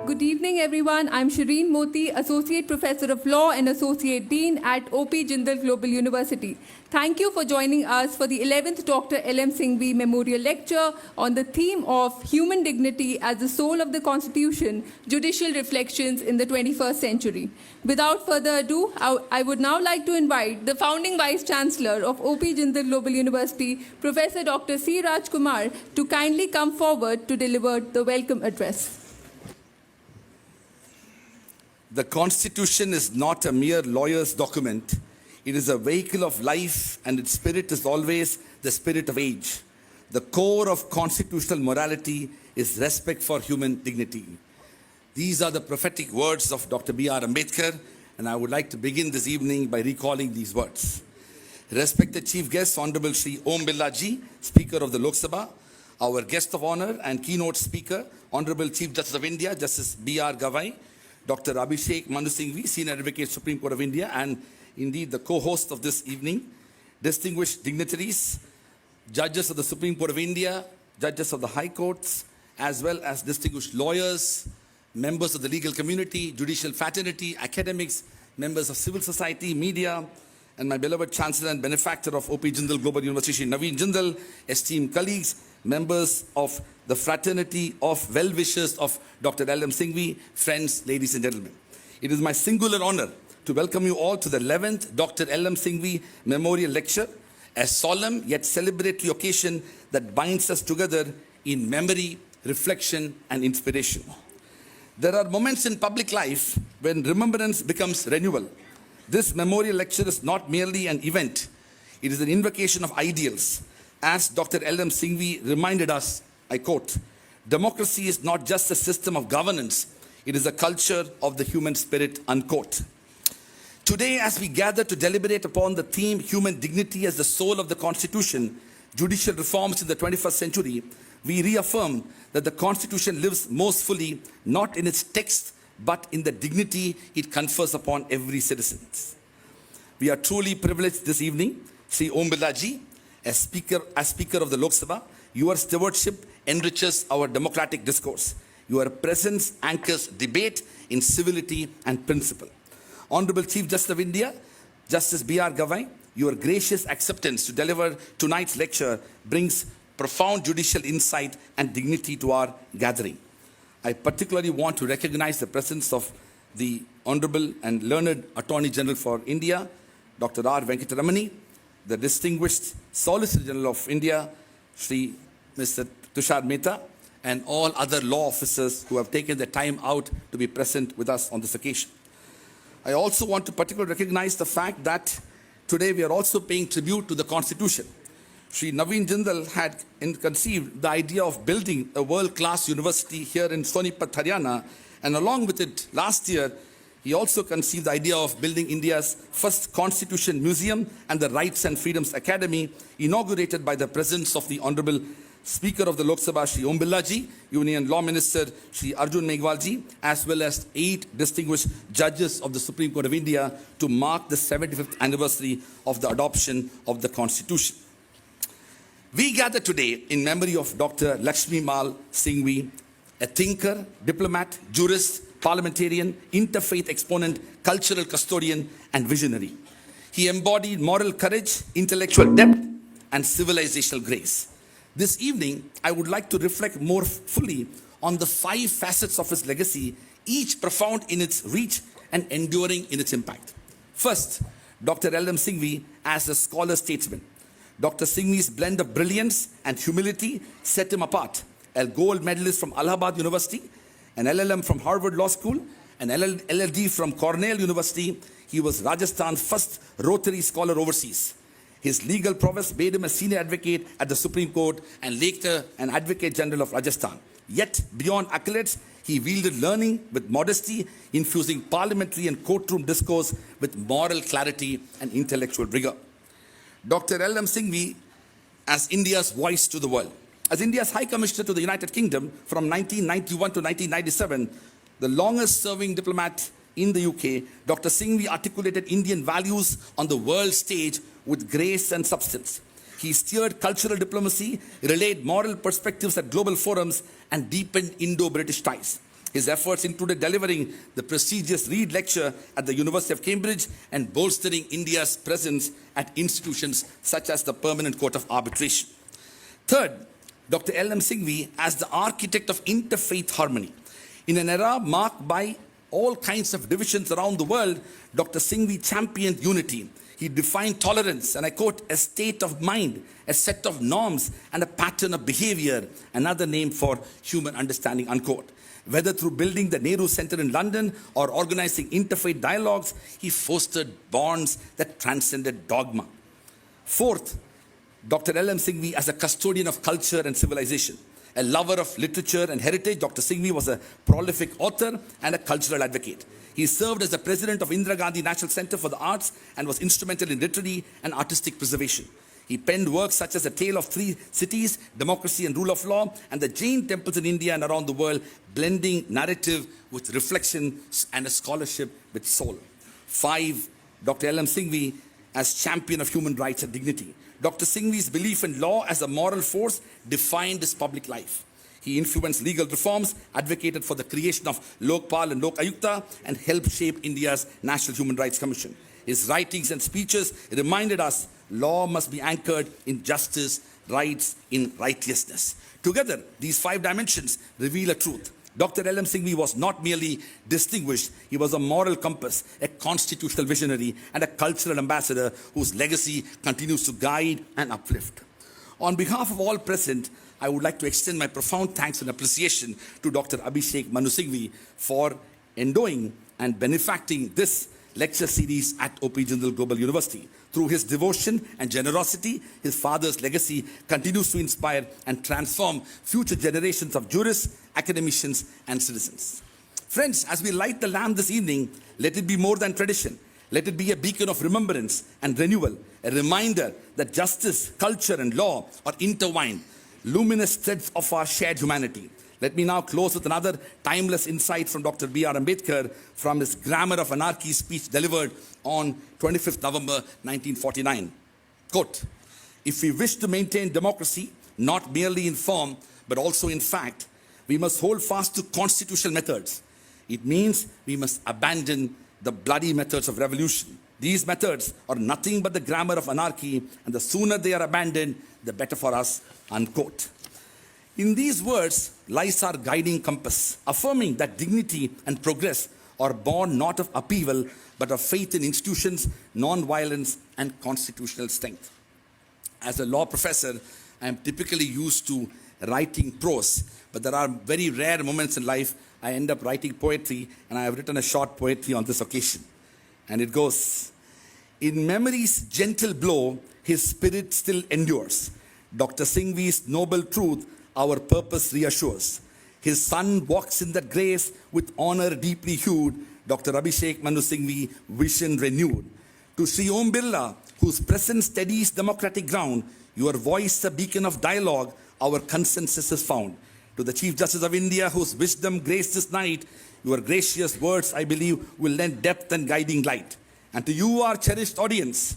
Good evening, everyone. I'm Shireen Moti, Associate Professor of Law and Associate Dean at OP Jindal Global University. Thank you for joining us for the 11th Dr. L.M. Singhvi Memorial Lecture on the theme of Human Dignity as the Soul of the Constitution, Judicial Reflections in the 21st Century. Without further ado, I would now like to invite the founding Vice Chancellor of OP Jindal Global University, Professor Dr. C. Raj Kumar, to kindly come forward to deliver the welcome address. The Constitution is not a mere lawyer's document. It is a vehicle of life, and its spirit is always the spirit of age. The core of constitutional morality is respect for human dignity. These are the prophetic words of Dr. B.R. Ambedkar, and I would like to begin this evening by recalling these words. Respected Chief Guest, Honorable Shri Om Birla Ji, Speaker of the Lok Sabha, our guest of honor and keynote speaker, Honorable Chief Justice of India, Justice B.R. GAVAI, Dr. Abhishek Singhvi, Senior Advocate, Supreme Court of India, and indeed the co-host of this evening, distinguished dignitaries, judges of the Supreme Court of India, judges of the High Courts, as well as distinguished lawyers, members of the legal community, judicial fraternity, academics, members of civil society, media, and my beloved Chancellor and benefactor of OP Jindal Global University, Naveen Jindal, esteemed colleagues, members of the fraternity of well-wishers of Dr. L.M. Singhvi, friends, ladies and gentlemen. It is my singular honor to welcome you all to the 11th Dr. L.M. Singhvi Memorial Lecture, a solemn yet celebratory occasion that binds us together in memory, reflection, and inspiration. There are moments in public life when remembrance becomes renewal. This memorial lecture is not merely an event, it is an invocation of ideals. As Dr. L.M. Singhvi reminded us, I quote, "Democracy is not just a system of governance, it is a culture of the human spirit," unquote. Today, as we gather to deliberate upon the theme, human dignity as the soul of the Constitution, judicial reforms in the 21st century, we reaffirm that the Constitution lives most fully not in its text, but in the dignity it confers upon every citizen. We are truly privileged this evening, Sri Om Birla Ji, as Speaker of the Lok Sabha. Your stewardship enriches our democratic discourse. Your presence anchors debate in civility and principle. Honorable Chief Justice of India, Justice B.R. GAVAI, your gracious acceptance to deliver tonight's lecture brings profound judicial insight and dignity to our gathering. I particularly want to recognize the presence of the Honorable and Learned Attorney General for India, Dr. R. Venkataramani, the distinguished Solicitor General of India, Sri Mr. Tushar Mehta, and all other law officers who have taken the time out to be present with us on this occasion. I also want to particularly recognize the fact that today we are also paying tribute to the Constitution. Sri Naveen Jindal had conceived the idea of building a world-class university here in Sonipat, Haryana, and along with it, last year, he also conceived the idea of building India's first Constitution Museum and the Rights and Freedoms Academy, inaugurated by the presence of the Honorable Speaker of the Lok Sabha, Shri Om Birla Ji, Union Law Minister, Shri Arjun Megwal Ji, as well as 8 distinguished judges of the Supreme Court of India to mark the 75th anniversary of the adoption of the Constitution. We gather today in memory of Dr. Lakshmimal Singhvi, a thinker, diplomat, jurist, parliamentarian, interfaith exponent, cultural custodian, and visionary. He embodied moral courage, intellectual depth, and civilizational grace. This evening, I would like to reflect more fully on the 5 facets of his legacy, each profound in its reach and enduring in its impact. First, Dr. L.M. Singhvi as a scholar-statesman. Dr. Singhvi's blend of brilliance and humility set him apart. A gold medalist from Allahabad University, an LLM from Harvard Law School, an LLD from Cornell University, he was Rajasthan's first Rotary Scholar overseas. His legal prowess made him a senior advocate at the Supreme Court and later an Advocate General of Rajasthan. Yet, beyond accolades, he wielded learning with modesty, infusing parliamentary and courtroom discourse with moral clarity and intellectual rigor. Dr. L.M. Singhvi as India's voice to the world. As India's High Commissioner to the United Kingdom from 1991 to 1997, the longest serving diplomat in the UK, Dr. Singhvi articulated Indian values on the world stage with grace and substance. He steered cultural diplomacy, relayed moral perspectives at global forums, and deepened Indo-British ties. His efforts included delivering the prestigious Reed Lecture at the University of Cambridge and bolstering India's presence at institutions such as the Permanent Court of Arbitration. Third, Dr. L.M. Singhvi as the architect of interfaith harmony. In an era marked by all kinds of divisions around the world, Dr. Singhvi championed unity. He defined tolerance, and I quote, a state of mind, a set of norms, and a pattern of behavior, another name for human understanding, unquote. Whether through building the Nehru Center in London or organizing interfaith dialogues, he fostered bonds that transcended dogma. Fourth, Dr. L.M. Singhvi as a custodian of culture and civilization. A lover of literature and heritage, Dr. Singhvi was a prolific author and a cultural advocate. He served as the president of Indira Gandhi National Center for the Arts and was instrumental in literary and artistic preservation. He penned works such as A Tale of Three Cities, Democracy and Rule of Law, and the Jain temples in India and around the world, blending narrative with reflection and a scholarship with soul. 5. Dr. L.M. Singhvi as champion of human rights and dignity. Dr. Singhvi's belief in law as a moral force defined his public life. He influenced legal reforms, advocated for the creation of Lokpal and Lok Ayukta, and helped shape India's National Human Rights Commission. His writings and speeches reminded us law must be anchored in justice, rights in righteousness. Together, these 5 dimensions reveal a truth. Dr. L.M. Singhvi was not merely distinguished, he was a moral compass, a constitutional visionary, and a cultural ambassador whose legacy continues to guide and uplift. On behalf of all present, I would like to extend my profound thanks and appreciation to Dr. Abhishek Singhvi for endowing and benefacting this lecture series at OP Jindal Global University. Through his devotion and generosity, his father's legacy continues to inspire and transform future generations of jurists, academicians, and citizens. Friends, as we light the lamp this evening, let it be more than tradition. Let it be a beacon of remembrance and renewal, a reminder that justice, culture, and law are intertwined, luminous threads of our shared humanity. Let me now close with another timeless insight from Dr. B.R. Ambedkar from his Grammar of Anarchy speech delivered on 25th November 1949. Quote, if we wish to maintain democracy, not merely in form, but also in fact, we must hold fast to constitutional methods. It means we must abandon the bloody methods of revolution. These methods are nothing but the grammar of anarchy, and the sooner they are abandoned, the better for us, unquote. In these words lies our guiding compass, affirming that dignity and progress are born not of upheaval, but of faith in institutions, non-violence, and constitutional strength. As a law professor, I am typically used to writing prose, but there are very rare moments in life I end up writing poetry, and I have written a short poetry on this occasion. And it goes, in memory's gentle blow, his spirit still endures. Dr. Singhvi's noble truth our purpose reassures. His son walks in that grace with honor deeply hued. Dr. Abhishek Singhvi, vision renewed. To Sri Om BIRLA, whose presence steadies democratic ground, your voice a beacon of dialogue, our consensus is found. To the Chief Justice of India, whose wisdom graced this night, your gracious words, I believe, will lend depth and guiding light. And to you, our cherished audience,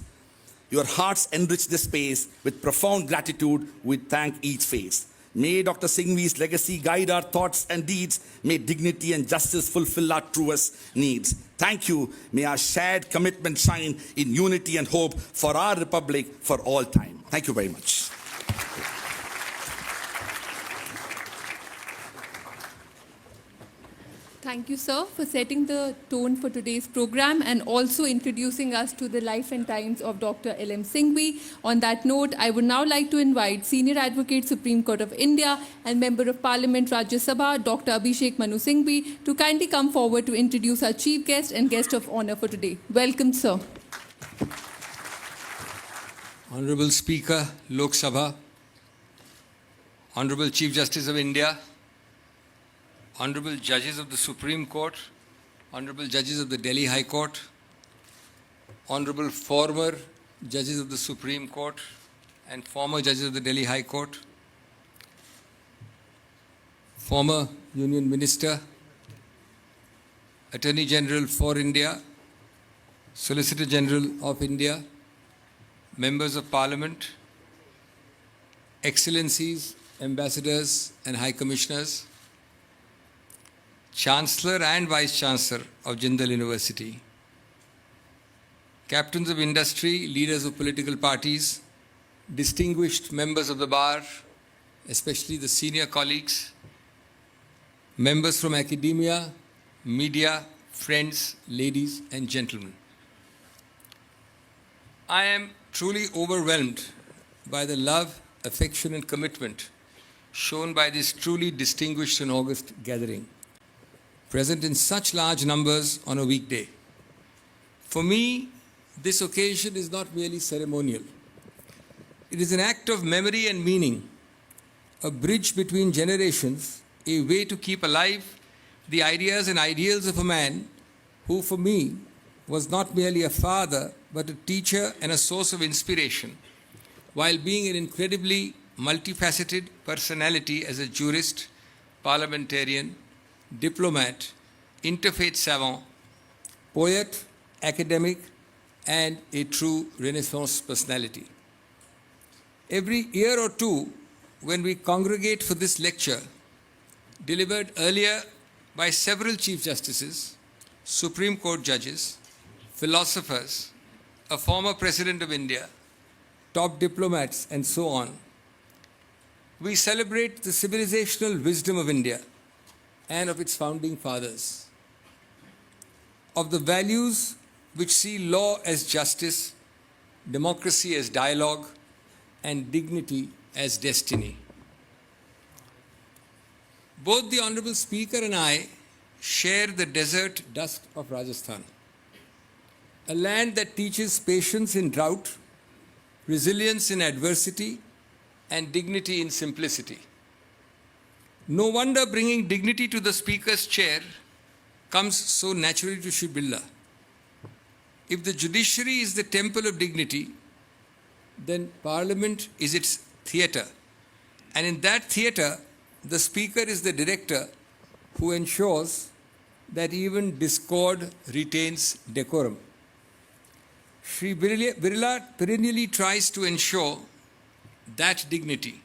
your hearts enrich this space. With profound gratitude, we thank each face. May Dr. Singhvi's legacy guide our thoughts and deeds. May dignity and justice fulfill our truest needs. Thank you. May our shared commitment shine in unity and hope for our republic for all time. Thank you very much. Thank you, sir, for setting the tone for today's program and also introducing us to the life and times of Dr. L.M. Singhvi. On that note, I would now like to invite Senior Advocate, Supreme Court of India and Member of Parliament, Rajya Sabha, Dr. Abhishek Singhvi, to kindly come forward to introduce our chief guest and guest of honor for today. Welcome, sir. Honorable Speaker, Lok Sabha, Honorable Chief Justice of India, Honorable Judges of the Supreme Court, Honorable Judges of the Delhi High Court, Honorable former Judges of the Supreme Court and former Judges of the Delhi High Court, former Union Minister, Attorney General for India, Solicitor General of India, Members of Parliament, Excellencies, Ambassadors and High Commissioners, Chancellor and Vice Chancellor of Jindal University, captains of industry, leaders of political parties, distinguished members of the bar, especially the senior colleagues, members from academia, media, friends, ladies and gentlemen. I am truly overwhelmed by the love, affection and commitment shown by this truly distinguished and august gathering, present in such large numbers on a weekday. For me, this occasion is not merely ceremonial. It is an act of memory and meaning, a bridge between generations, a way to keep alive the ideas and ideals of a man who, for me, was not merely a father, but a teacher and a source of inspiration, while being an incredibly multifaceted personality as a jurist, parliamentarian, diplomat, interfaith savant, poet, academic, and a true Renaissance personality. Every year or two, when we congregate for this lecture, delivered earlier by several Chief Justices, Supreme Court judges, philosophers, a former President of India, top diplomats, and so on, we celebrate the civilizational wisdom of India and of its founding fathers, of the values which see law as justice, democracy as dialogue, and dignity as destiny. Both the Honorable Speaker and I share the desert dust of Rajasthan, a land that teaches patience in drought, resilience in adversity, and dignity in simplicity. No wonder bringing dignity to the Speaker's chair comes so naturally to Shri BIRLA. If the judiciary is the temple of dignity, then Parliament is its theatre. And in that theatre, the Speaker is the director who ensures that even discord retains decorum. Shri BIRLA perennially tries to ensure that dignity,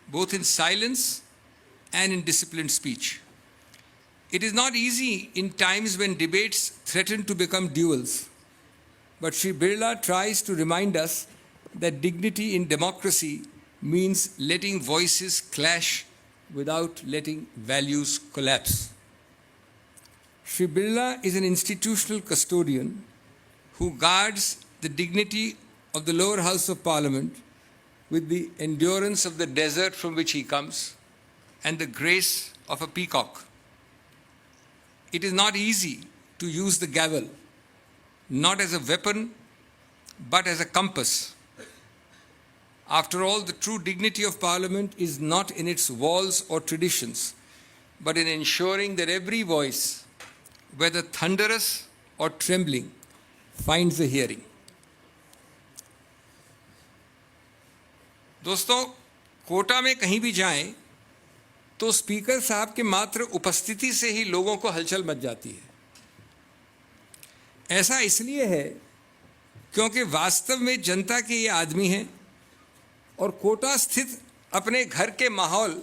both in silence and in disciplined speech. It is not easy in times when debates threaten to become duels, but Shri BIRLA tries to remind us that dignity in democracy means letting voices clash without letting values collapse. Shri BIRLA is an institutional custodian who guards the dignity of the lower house of Parliament with the endurance of the desert from which he comes and the grace of a peacock. It is not easy to use the gavel, not as a weapon, but as a compass. After all, the true dignity of Parliament is not in its walls or traditions, but in ensuring that every voice, whether thunderous or trembling, finds a hearing. दोस्तों, कोटा में कहीं भी जाएं तो speaker साहब के मात्र उपस्थिति से ही लोगों को हलचल मच जाती है। ऐसा इसलिए है क्योंकि वास्तव में जनता के ये आदमी हैं और कोटा स्थित अपने घर के माहौल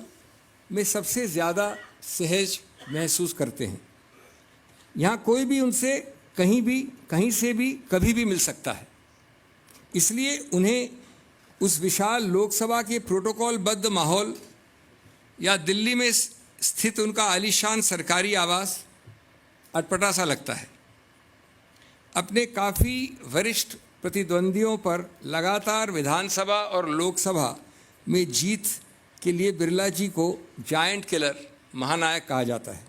में सबसे ज़्यादा सहज महसूस करते हैं। यहाँ कोई भी उनसे कहीं भी, कहीं से भी, कभी भी मिल सकता है। इसलिए उन्हें उस विशाल लोकसभा के प्रोटोकॉलबद्ध माहौल या दिल्ली में स्थित उनका आलीशान सरकारी आवास अटपटा सा लगता है। अपने काफ़ी वरिष्ठ प्रतिद्वंदियों पर लगातार विधानसभा और लोकसभा में जीत के लिए बिरला जी को जायंट किलर, महानायक कहा जाता है।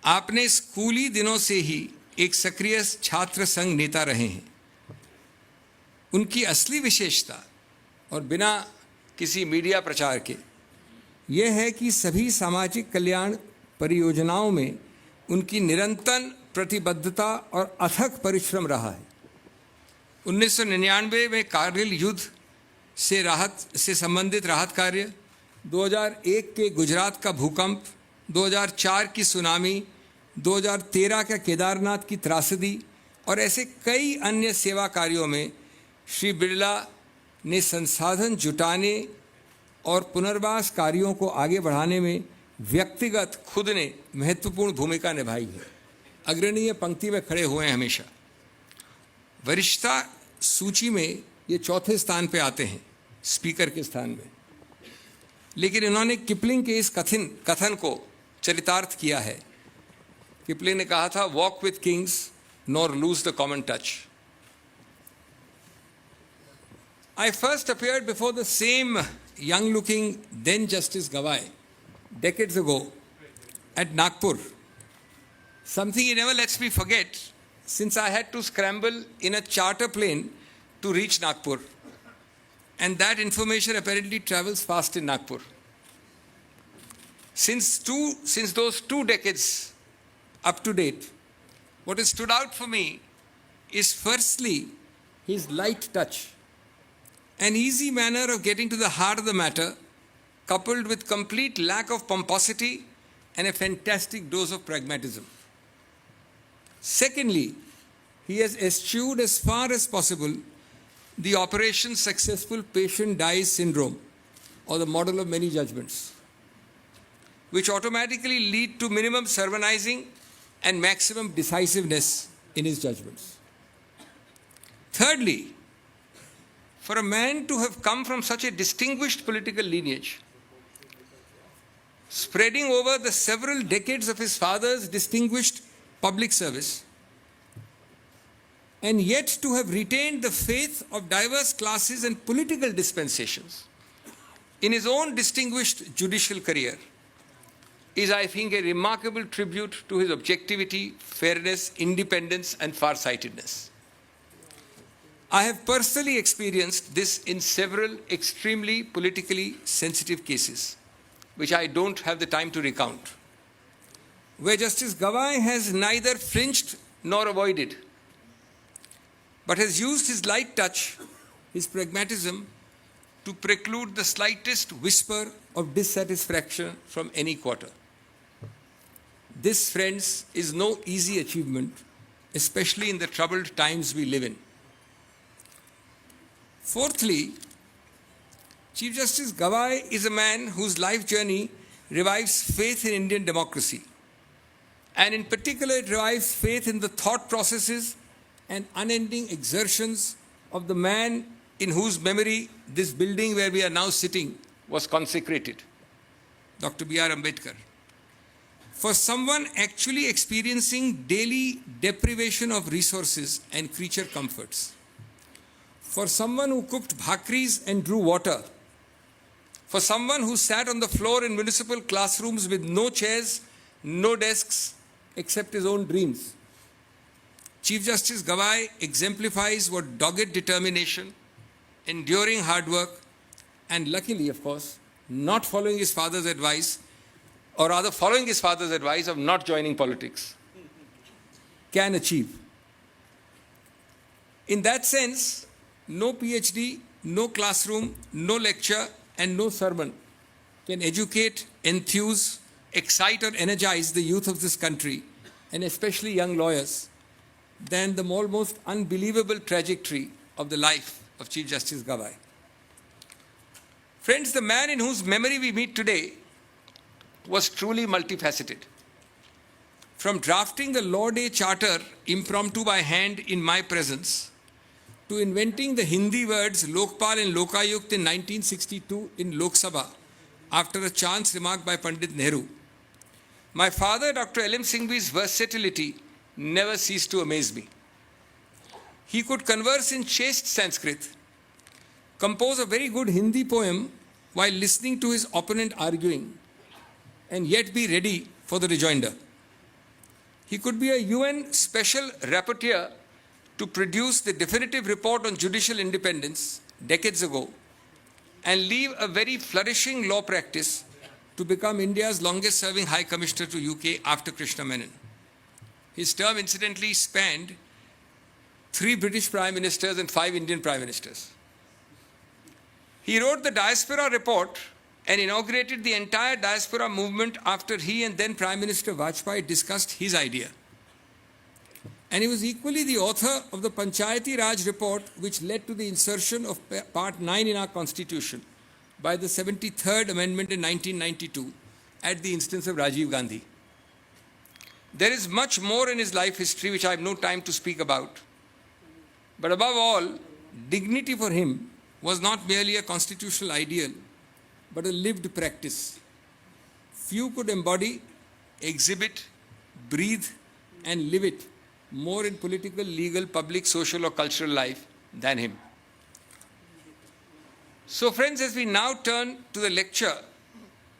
आपने स्कूली दिनों से ही एक सक्रिय छात्र संघ नेता रहे हैं। उनकी असली विशेषता, और बिना किसी मीडिया प्रचार के, यह है कि सभी सामाजिक कल्याण परियोजनाओं में उनकी निरंतर प्रतिबद्धता और अथक परिश्रम रहा है। 1999 में कारगिल युद्ध से संबंधित राहत कार्य, 2001 के गुजरात का भूकंप, 2004 की सुनामी, 2013 का केदारनाथ की त्रासदी और ऐसे कई अन्य सेवा कार्यों में श्री बिरला ने संसाधन जुटाने और पुनर्वास कार्यों को आगे बढ़ाने में व्यक्तिगत खुद ने महत्वपूर्ण भूमिका निभाई है, अग्रणीय पंक्ति में खड़े हुए हैं हमेशा। वरिष्ठता सूची में ये चौथे स्थान पे आते हैं, स्पीकर के स्थान में। लेकिन इन्होंने किपलिंग के इस कथन को चरितार्थ किया है। किपलिंग ने कहा था, walk with Kings nor lose the common touch. I first appeared before the same young-looking then Justice GAVAI decades ago at Nagpur. Something he never lets me forget, since I had to scramble in a charter plane to reach Nagpur. And that information apparently travels fast in Nagpur. Since those 2 decades up to date, what has stood out for me is firstly his light touch, an easy manner of getting to the heart of the matter, coupled with complete lack of pomposity and a fantastic dose of pragmatism. Secondly, he has eschewed as far as possible the Operation Successful Patient Dies syndrome, or the model of many judgments, which automatically lead to minimum sermonizing and maximum decisiveness in his judgments. Thirdly, for a man to have come from such a distinguished political lineage, spreading over the several decades of his father's distinguished public service, and yet to have retained the faith of diverse classes and political dispensations in his own distinguished judicial career, is, I think, a remarkable tribute to his objectivity, fairness, independence, and farsightedness. I have personally experienced this in several extremely politically sensitive cases, which I don't have the time to recount, where Justice GAVAI has neither flinched nor avoided, but has used his light touch, his pragmatism, to preclude the slightest whisper of dissatisfaction from any quarter. This, friends, is no easy achievement, especially in the troubled times we live in. Fourthly, Chief Justice GAVAI is a man whose life journey revives faith in Indian democracy. And in particular, it revives faith in the thought processes and unending exertions of the man in whose memory this building where we are now sitting was consecrated, Dr. B.R. Ambedkar. For someone actually experiencing daily deprivation of resources and creature comforts, for someone who cooked bhakris and drew water, for someone who sat on the floor in municipal classrooms with no chairs, no desks, except his own dreams, Chief Justice GAVAI exemplifies what dogged determination, enduring hard work, and luckily, of course, not following his father's advice, or rather following his father's advice of not joining politics, can achieve. In that sense, no PhD, no classroom, no lecture, and no sermon can educate, enthuse, excite, or energize the youth of this country, and especially young lawyers, than the almost unbelievable trajectory of the life of Chief Justice GAVAI. Friends, the man in whose memory we meet today was truly multifaceted. From drafting the Law Day Charter impromptu by hand in my presence, to inventing the Hindi words Lokpal and Lokayukt in 1962 in Lok Sabha after a chance remark by Pandit Nehru, my father, Dr. L.M. Singhvi's versatility never ceased to amaze me. He could converse in chaste Sanskrit, compose a very good Hindi poem while listening to his opponent arguing, and yet be ready for the rejoinder. He could be a UN special rapporteur to produce the definitive report on judicial independence decades ago, and leave a very flourishing law practice to become India's longest serving High Commissioner to UK after Krishna Menon. His term incidentally spanned 3 British Prime Ministers and 5 Indian Prime Ministers. He wrote the Diaspora Report and inaugurated the entire diaspora movement after he and then Prime Minister Vajpayee discussed his idea. And he was equally the author of the Panchayati Raj Report, which led to the insertion of Part 9 in our Constitution by the 73rd Amendment in 1992, at the instance of Rajiv Gandhi. There is much more in his life history which I have no time to speak about. But above all, dignity for him was not merely a constitutional ideal, but a lived practice. Few could embody, exhibit, breathe, and live it more in political, legal, public, social, or cultural life than him. So, friends, as we now turn to the lecture,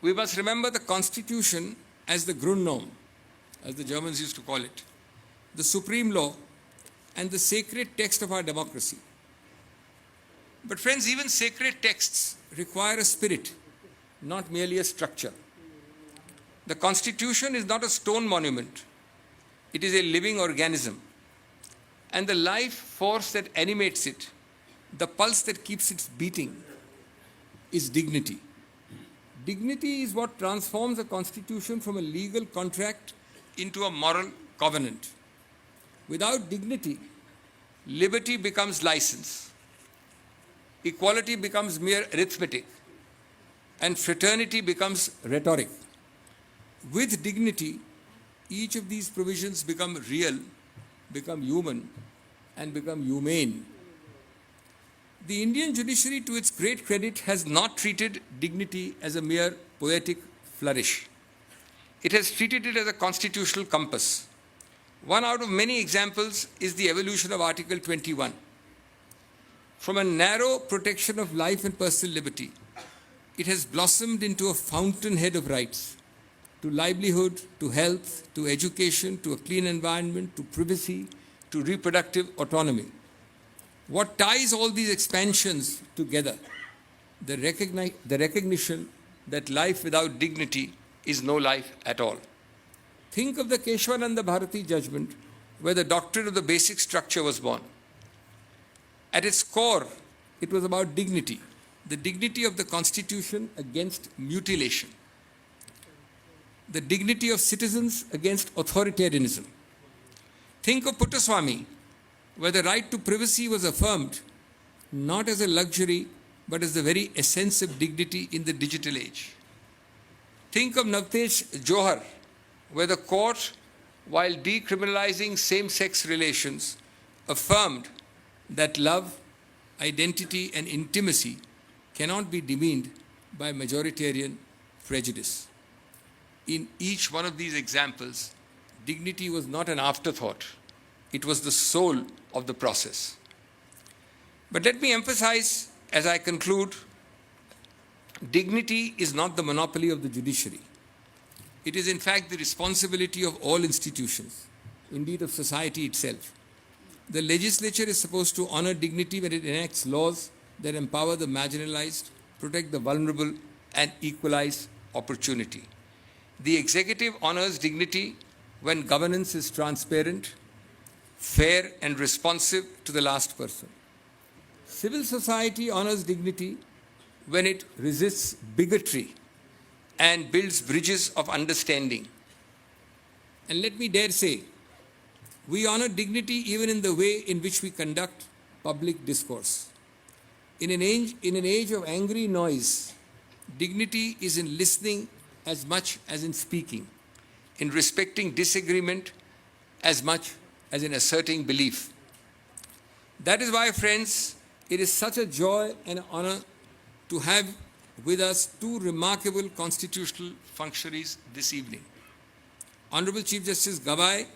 we must remember the Constitution as the Grundnorm, as the Germans used to call it, the supreme law, and the sacred text of our democracy. But, friends, even sacred texts require a spirit, not merely a structure. The Constitution is not a stone monument. It is a living organism. And the life force that animates it, the pulse that keeps it beating, is dignity. Dignity is what transforms a constitution from a legal contract into a moral covenant. Without dignity, liberty becomes license, equality becomes mere arithmetic, and fraternity becomes rhetoric. With dignity, each of these provisions become real, become human, and become humane. The Indian judiciary, to its great credit, has not treated dignity as a mere poetic flourish. It has treated it as a constitutional compass. One out of many examples is the evolution of Article 21. From a narrow protection of life and personal liberty, it has blossomed into a fountainhead of rights to livelihood, to health, to education, to a clean environment, to privacy, to reproductive autonomy. What ties all these expansions together? The recognition that life without dignity is no life at all. Think of the Keshwananda Bharati judgment, where the doctrine of the basic structure was born. At its core, it was about dignity, the dignity of the Constitution against mutilation, the dignity of citizens against authoritarianism. Think of Puttaswamy, where the right to privacy was affirmed not as a luxury, but as the very essence of dignity in the digital age. Think of Navtesh Johar, where the court, while decriminalizing same-sex relations, affirmed that love, identity, and intimacy cannot be demeaned by majoritarian prejudice. In each one of these examples, dignity was not an afterthought. It was the soul of the process. But let me emphasize, as I conclude, dignity is not the monopoly of the judiciary. It is in fact the responsibility of all institutions, indeed of society itself. The legislature is supposed to honor dignity when it enacts laws that empower the marginalized, protect the vulnerable, and equalize opportunity. The executive honors dignity when governance is transparent, fair, and responsive to the last person. Civil society honors dignity when it resists bigotry and builds bridges of understanding. And let me dare say, we honor dignity even in the way in which we conduct public discourse. In an age of angry noise, dignity is in listening as much as in speaking, in respecting disagreement as much as in asserting belief. That is why, friends, it is such a joy and honor to have with us two remarkable constitutional functionaries this evening. Honorable Chief Justice GAVAI,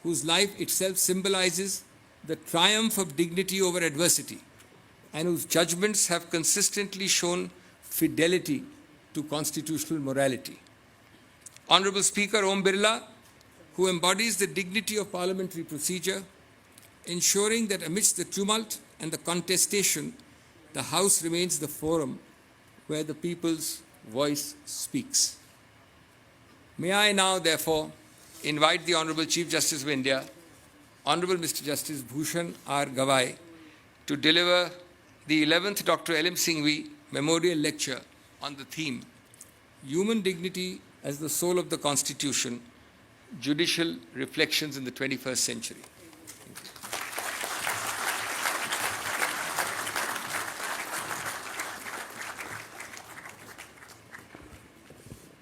whose life itself symbolizes the triumph of dignity over adversity, and whose judgments have consistently shown fidelity to constitutional morality. Honorable Speaker Om Birla, who embodies the dignity of parliamentary procedure, ensuring that amidst the tumult and the contestation, the House remains the forum where the people's voice speaks. May I now, therefore, invite the Honorable Chief Justice of India, Honorable Mr. Justice Bhushan R. Gavai, to deliver the 11th Dr. L.M. Singhvi Memorial Lecture on the theme, Human Dignity as the Soul of the Constitution, Judicial Reflections in the 21st Century.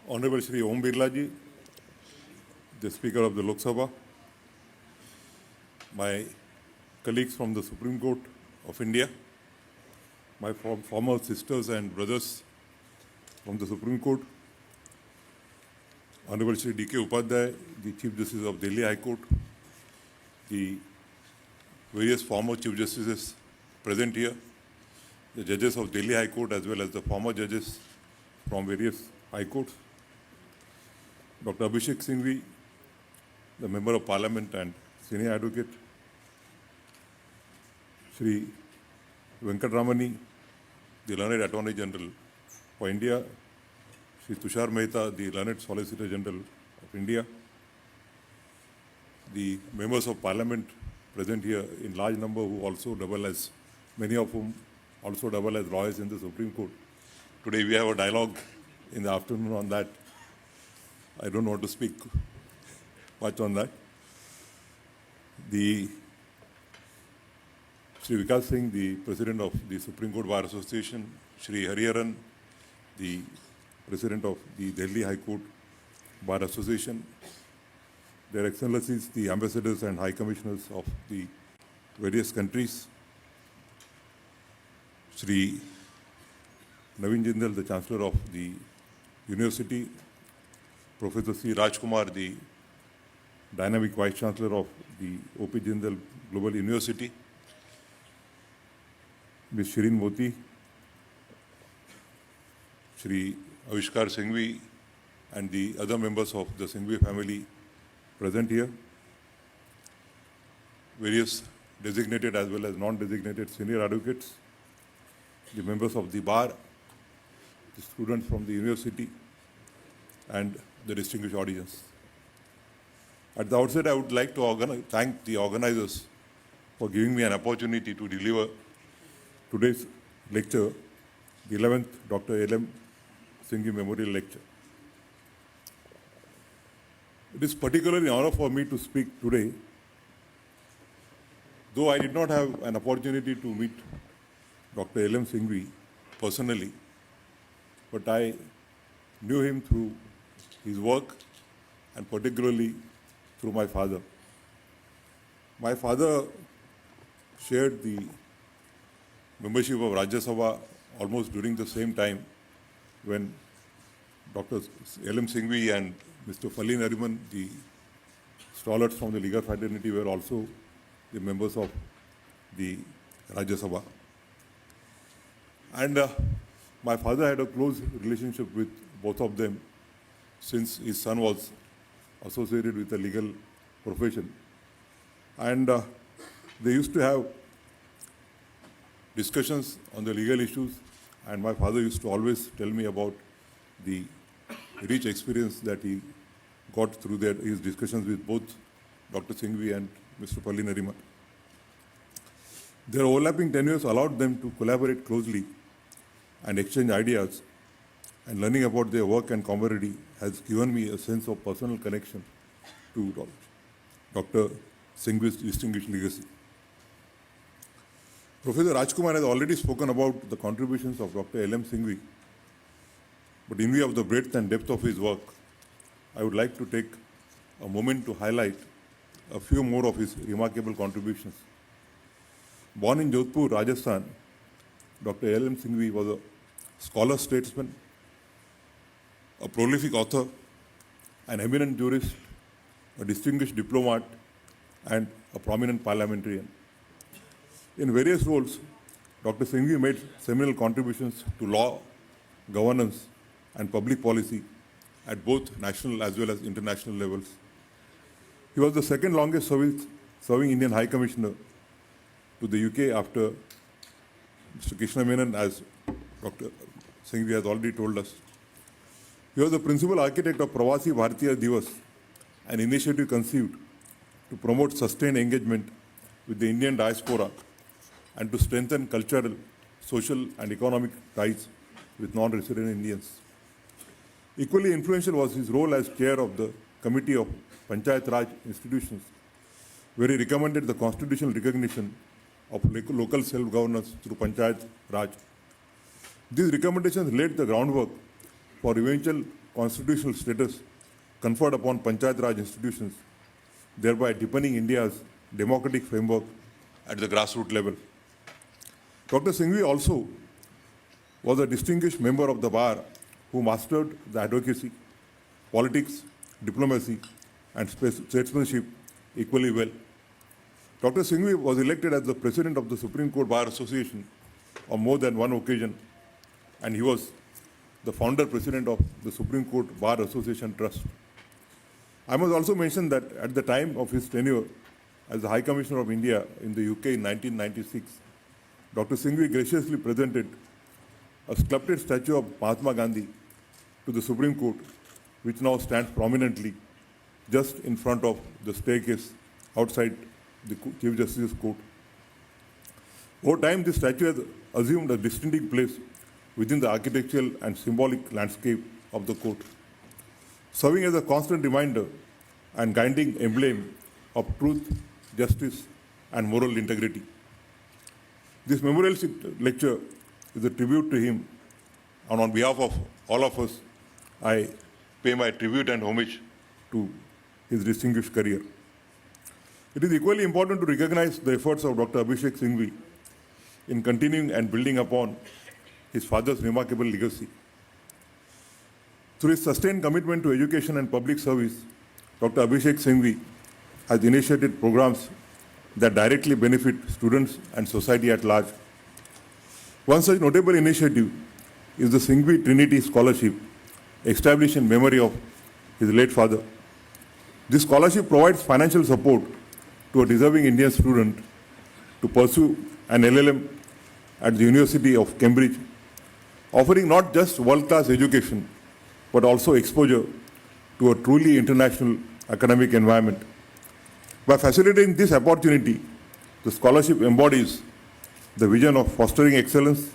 Honorable Shri Om Birla ji, the Speaker of the Lok Sabha, my colleagues from the Supreme Court of India, my former sisters and brothers from the Supreme Court, Honorable Shri D.K. Upadhyay, the Chief Justice of Delhi High Court, the various former Chief Justices present here, the judges of Delhi High Court as well as the former judges from various High Courts, Dr. Abhishek Singhvi, the Member of Parliament and Senior Advocate, Shri Venkatramani, the Learned Attorney General for India, Shri Tushar Mehta, the Learned Solicitor General of India, the Members of Parliament present here in large number who also double as, many of whom also double as lawyers in the Supreme Court. Today we have a dialogue in the afternoon on that. I don't want to speak much on that. The Shri Vikas Singh, the President of the Supreme Court Bar Association, Shri Hariharan, the President of the Delhi High Court Bar Association, Their Excellencies, the Ambassadors and High Commissioners of the various countries, Shri Naveen Jindal, the Chancellor of the University, Professor C. Raj Kumar, the Dynamic Vice Chancellor of the O.P. Jindal Global University, Ms. Shireen Moti, Shri Avishkar Singhvi, and the other members of the Singhvi family present here, various designated as well as non-designated senior advocates, the members of the bar, the students from the university, and the distinguished audience. At the outset, I would like to thank the organizers for giving me an opportunity to deliver today's lecture, the 11th Dr. L.M. Singhvi Memorial Lecture. It is particularly an honor for me to speak today, though I did not have an opportunity to meet Dr. L.M. Singhvi personally, but I knew him through his work and particularly through my father. My father shared the membership of Rajya Sabha almost during the same time when Dr. L.M. Singhvi and Mr. Falli Nariman, the scholars from the legal fraternity, were also the members of the Rajya Sabha. And my father had a close relationship with both of them since his son was associated with the legal profession. And they used to have discussions on the legal issues, and my father used to always tell me about the rich experience that he got through his discussions with both Dr. Singhvi and Mr. Falli Nariman. Their overlapping tenures allowed them to collaborate closely and exchange ideas, and learning about their work and camaraderie has given me a sense of personal connection to Dr. Singhvi's distinguished legacy. Professor Raj Kumar has already spoken about the contributions of Dr. L.M. Singhvi, but in view of the breadth and depth of his work, I would like to take a moment to highlight a few more of his remarkable contributions. Born in Jodhpur, Rajasthan, Dr. L.M. Singhvi was a scholar statesman, a prolific author, an eminent jurist, a distinguished diplomat, and a prominent parliamentarian. In various roles, Dr. Singhvi made seminal contributions to law, governance, and public policy at both national as well as international levels. He was the second longest serving Indian High Commissioner to the UK after Mr. Krishna Menon, as Dr. Singhvi has already told us. He was the principal architect of Pravasi Bharatiya Divas, an initiative conceived to promote sustained engagement with the Indian diaspora and to strengthen cultural, social, and economic ties with non-resident Indians. Equally influential was his role as chair of the Committee of Panchayat Raj Institutions, where he recommended the constitutional recognition of local self-governance through Panchayat Raj. These recommendations laid the groundwork for eventual constitutional status conferred upon Panchayat Raj institutions, thereby deepening India's democratic framework at the grassroots level. Dr. Singhvi also was a distinguished member of the bar who mastered the advocacy, politics, diplomacy, and statesmanship equally well. Dr. Singhvi was elected as the president of the Supreme Court Bar Association on more than one occasion, and he was the founder president of the Supreme Court Bar Association Trust. I must also mention that at the time of his tenure as the High Commissioner of India in the UK in 1996, Dr. Singhvi graciously presented a sculpted statue of Mahatma Gandhi to the Supreme Court, which now stands prominently just in front of the staircase outside the Chief Justice's court. Over time, this statue has assumed a distinctive place within the architectural and symbolic landscape of the court, serving as a constant reminder and guiding emblem of truth, justice, and moral integrity. This memorial lecture is a tribute to him, and on behalf of all of us, I pay my tribute and homage to his distinguished career. It is equally important to recognize the efforts of Dr. Abhishek Singhvi in continuing and building upon his father's remarkable legacy. Through his sustained commitment to education and public service, Dr. Abhishek Singhvi has initiated programs that directly benefit students and society at large. One such notable initiative is the Singhvi Trinity Scholarship, established in memory of his late father. This scholarship provides financial support to a deserving Indian student to pursue an LLM at the University of Cambridge, offering not just world-class education, but also exposure to a truly international academic environment. By facilitating this opportunity, the scholarship embodies the vision of fostering excellence,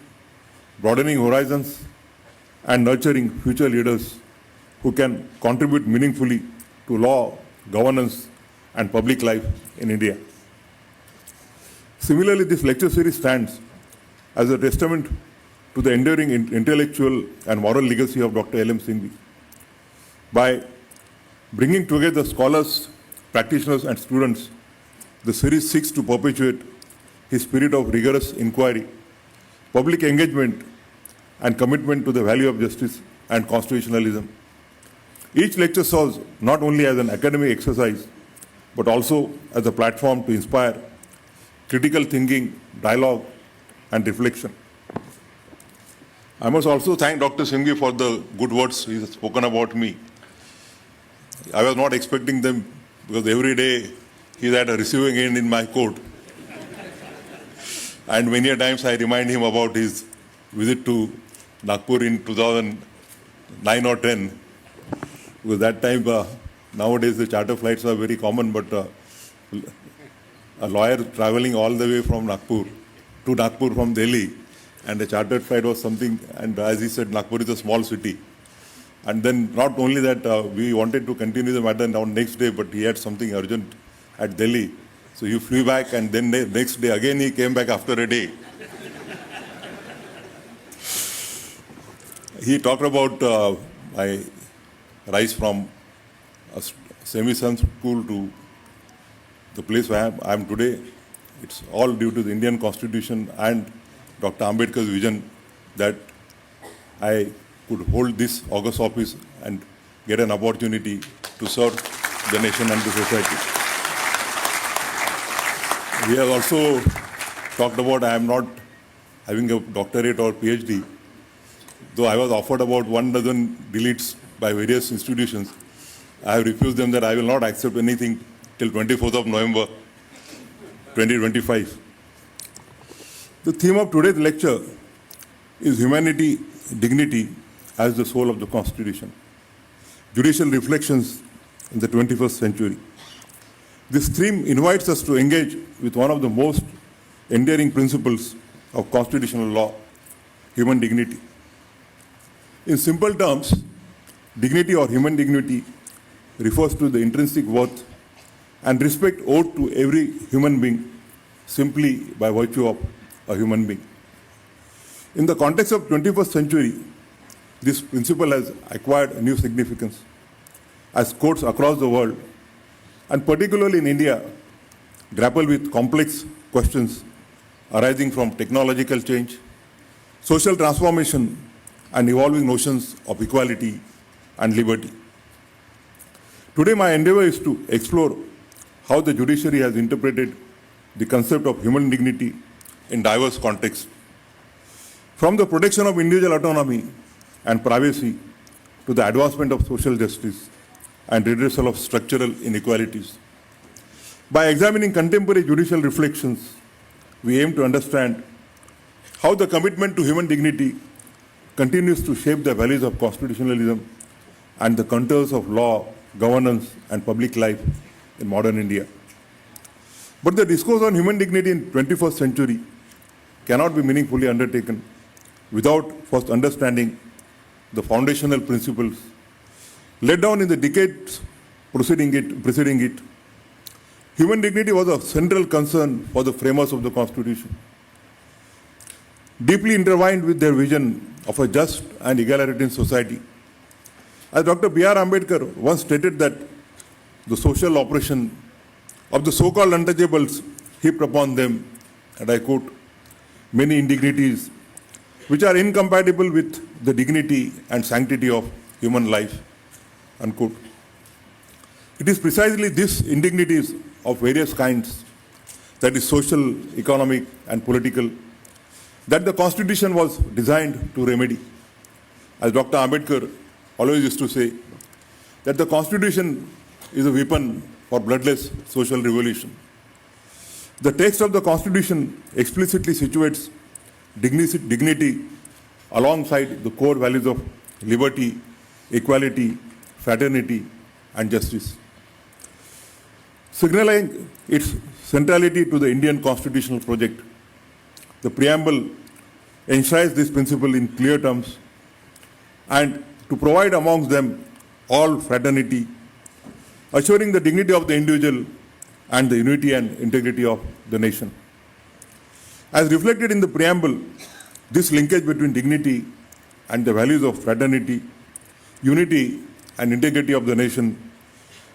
broadening horizons, and nurturing future leaders who can contribute meaningfully to law, governance, and public life in India. Similarly, this lecture series stands as a testament to the enduring intellectual and moral legacy of Dr. L.M. Singhvi. By bringing together scholars, practitioners, and students, the series seeks to perpetuate his spirit of rigorous inquiry, public engagement, and commitment to the value of justice and constitutionalism. Each lecture serves not only as an academic exercise, but also as a platform to inspire critical thinking, dialogue, and reflection. I must also thank Dr. Singhvi for the good words he has spoken about me. I was not expecting them because every day he's at a receiving end in my court. And many a times I remind him about his visit to Nagpur in 2009 or 10. Because that time, nowadays the charter flights are very common, but a lawyer traveling all the way from Nagpur to Nagpur from Delhi, and the chartered flight was something, and as he said, Nagpur is a small city. And then not only that, we wanted to continue the matter on next day, but he had something urgent at Delhi. So he flew back, and then the next day again he came back after a day. He talked about my rise from a semi-sun school to the place where I am today. It's all due to the Indian Constitution and Dr. Ambedkar's vision that I could hold this august office and get an opportunity to serve the nation and the society. We have also talked about I am not having a doctorate or PhD, though I was offered about 12 deletes by various institutions. I have refused them that I will not accept anything till 24th of November 2025. The theme of today's lecture is humanity, dignity as the soul of the Constitution. Judicial reflections in the 21st century. This theme invites us to engage with one of the most enduring principles of constitutional law, human dignity. In simple terms, dignity or human dignity refers to the intrinsic worth and respect owed to every human being simply by virtue of a human being. In the context of 21st century, this principle has acquired a new significance as courts across the world, and particularly in India, grapple with complex questions arising from technological change, social transformation, and evolving notions of equality and liberty. Today, my endeavor is to explore how the judiciary has interpreted the concept of human dignity in diverse contexts, from the protection of individual autonomy and privacy to the advancement of social justice and redressal of structural inequalities. By examining contemporary judicial reflections, we aim to understand how the commitment to human dignity continues to shape the values of constitutionalism and the contours of law, governance, and public life in modern India. But the discourse on human dignity in 21st century cannot be meaningfully undertaken without first understanding the foundational principles laid down in the decades preceding it. Human dignity was a central concern for the framers of the Constitution, deeply intertwined with their vision of a just and egalitarian society. As Dr. B.R. Ambedkar once stated that the social oppression of the so-called untouchables heaped upon them, and I quote, many indignities which are incompatible with the dignity and sanctity of human life, unquote. It is precisely these indignities of various kinds, that is social, economic, and political, that the Constitution was designed to remedy. As Dr. Ambedkar always used to say, that the Constitution is a weapon for bloodless social revolution. The text of the Constitution explicitly situates dignity alongside the core values of liberty, equality, fraternity, and justice. Signaling its centrality to the Indian constitutional project, the preamble enshrines this principle in clear terms and to provide amongst them all fraternity, assuring the dignity of the individual and the unity and integrity of the nation. As reflected in the preamble, this linkage between dignity and the values of fraternity, unity, and integrity of the nation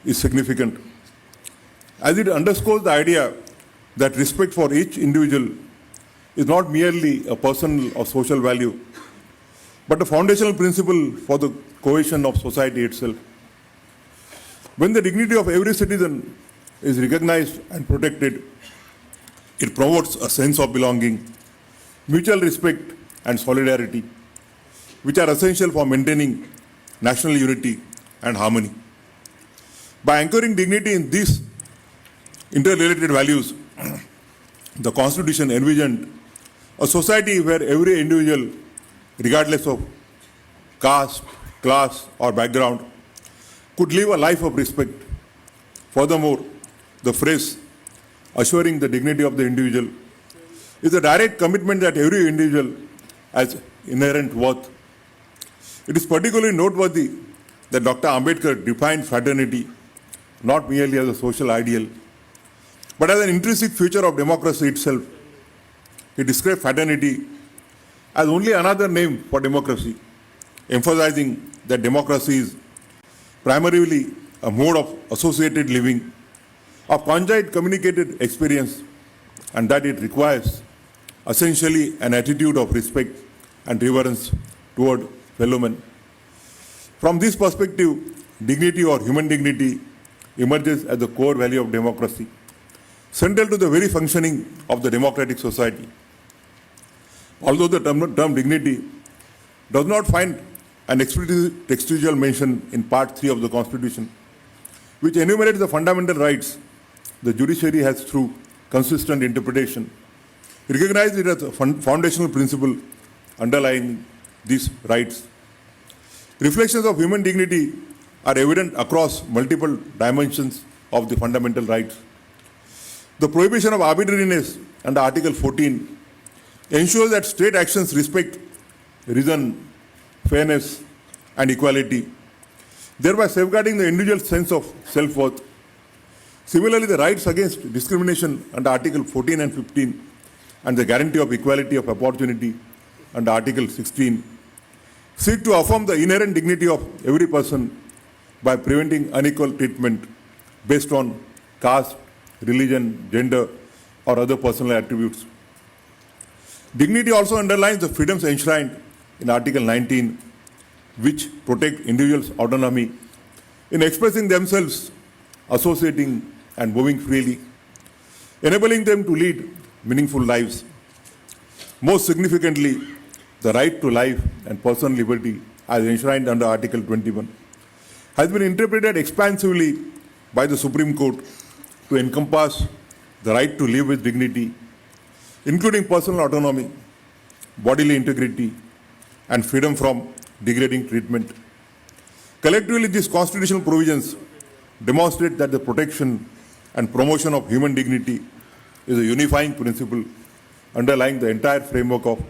is significant, as it underscores the idea that respect for each individual is not merely a personal or social value, but a foundational principle for the cohesion of society itself. When the dignity of every citizen is recognized and protected, it promotes a sense of belonging, mutual respect, and solidarity, which are essential for maintaining national unity and harmony. By anchoring dignity in these interrelated values, the Constitution envisioned a society where every individual, regardless of caste, class, or background, could live a life of respect. Furthermore, the phrase, assuring the dignity of the individual, is a direct commitment that every individual has inherent worth. It is particularly noteworthy that Dr. Ambedkar defined fraternity not merely as a social ideal, but as an intrinsic feature of democracy itself. He described fraternity as only another name for democracy, emphasizing that democracy is primarily a mode of associated living, of conjoint communicated experience, and that it requires essentially an attitude of respect and reverence toward fellow men. From this perspective, dignity or human dignity emerges as the core value of democracy, central to the very functioning of the democratic society. Although the term dignity does not find an explicit textual mention in Part 3 of the Constitution, which enumerates the fundamental rights, the judiciary has, through consistent interpretation, recognized it as a foundational principle underlying these rights. Reflections of human dignity are evident across multiple dimensions of the fundamental rights. The prohibition of arbitrariness under Article 14 ensures that state actions respect reason, fairness, and equality, thereby safeguarding the individual's sense of self-worth. Similarly, the rights against discrimination under Article 14 and 15 and the guarantee of equality of opportunity under Article 16 seek to affirm the inherent dignity of every person by preventing unequal treatment based on caste, religion, gender, or other personal attributes. Dignity also underlines the freedoms enshrined in Article 19, which protect individuals' autonomy in expressing themselves, associating, and moving freely, enabling them to lead meaningful lives. Most significantly, the right to life and personal liberty, as enshrined under Article 21, has been interpreted expansively by the Supreme Court to encompass the right to live with dignity, including personal autonomy, bodily integrity, and freedom from degrading treatment. Collectively, these constitutional provisions demonstrate that the protection and promotion of human dignity is a unifying principle underlying the entire framework of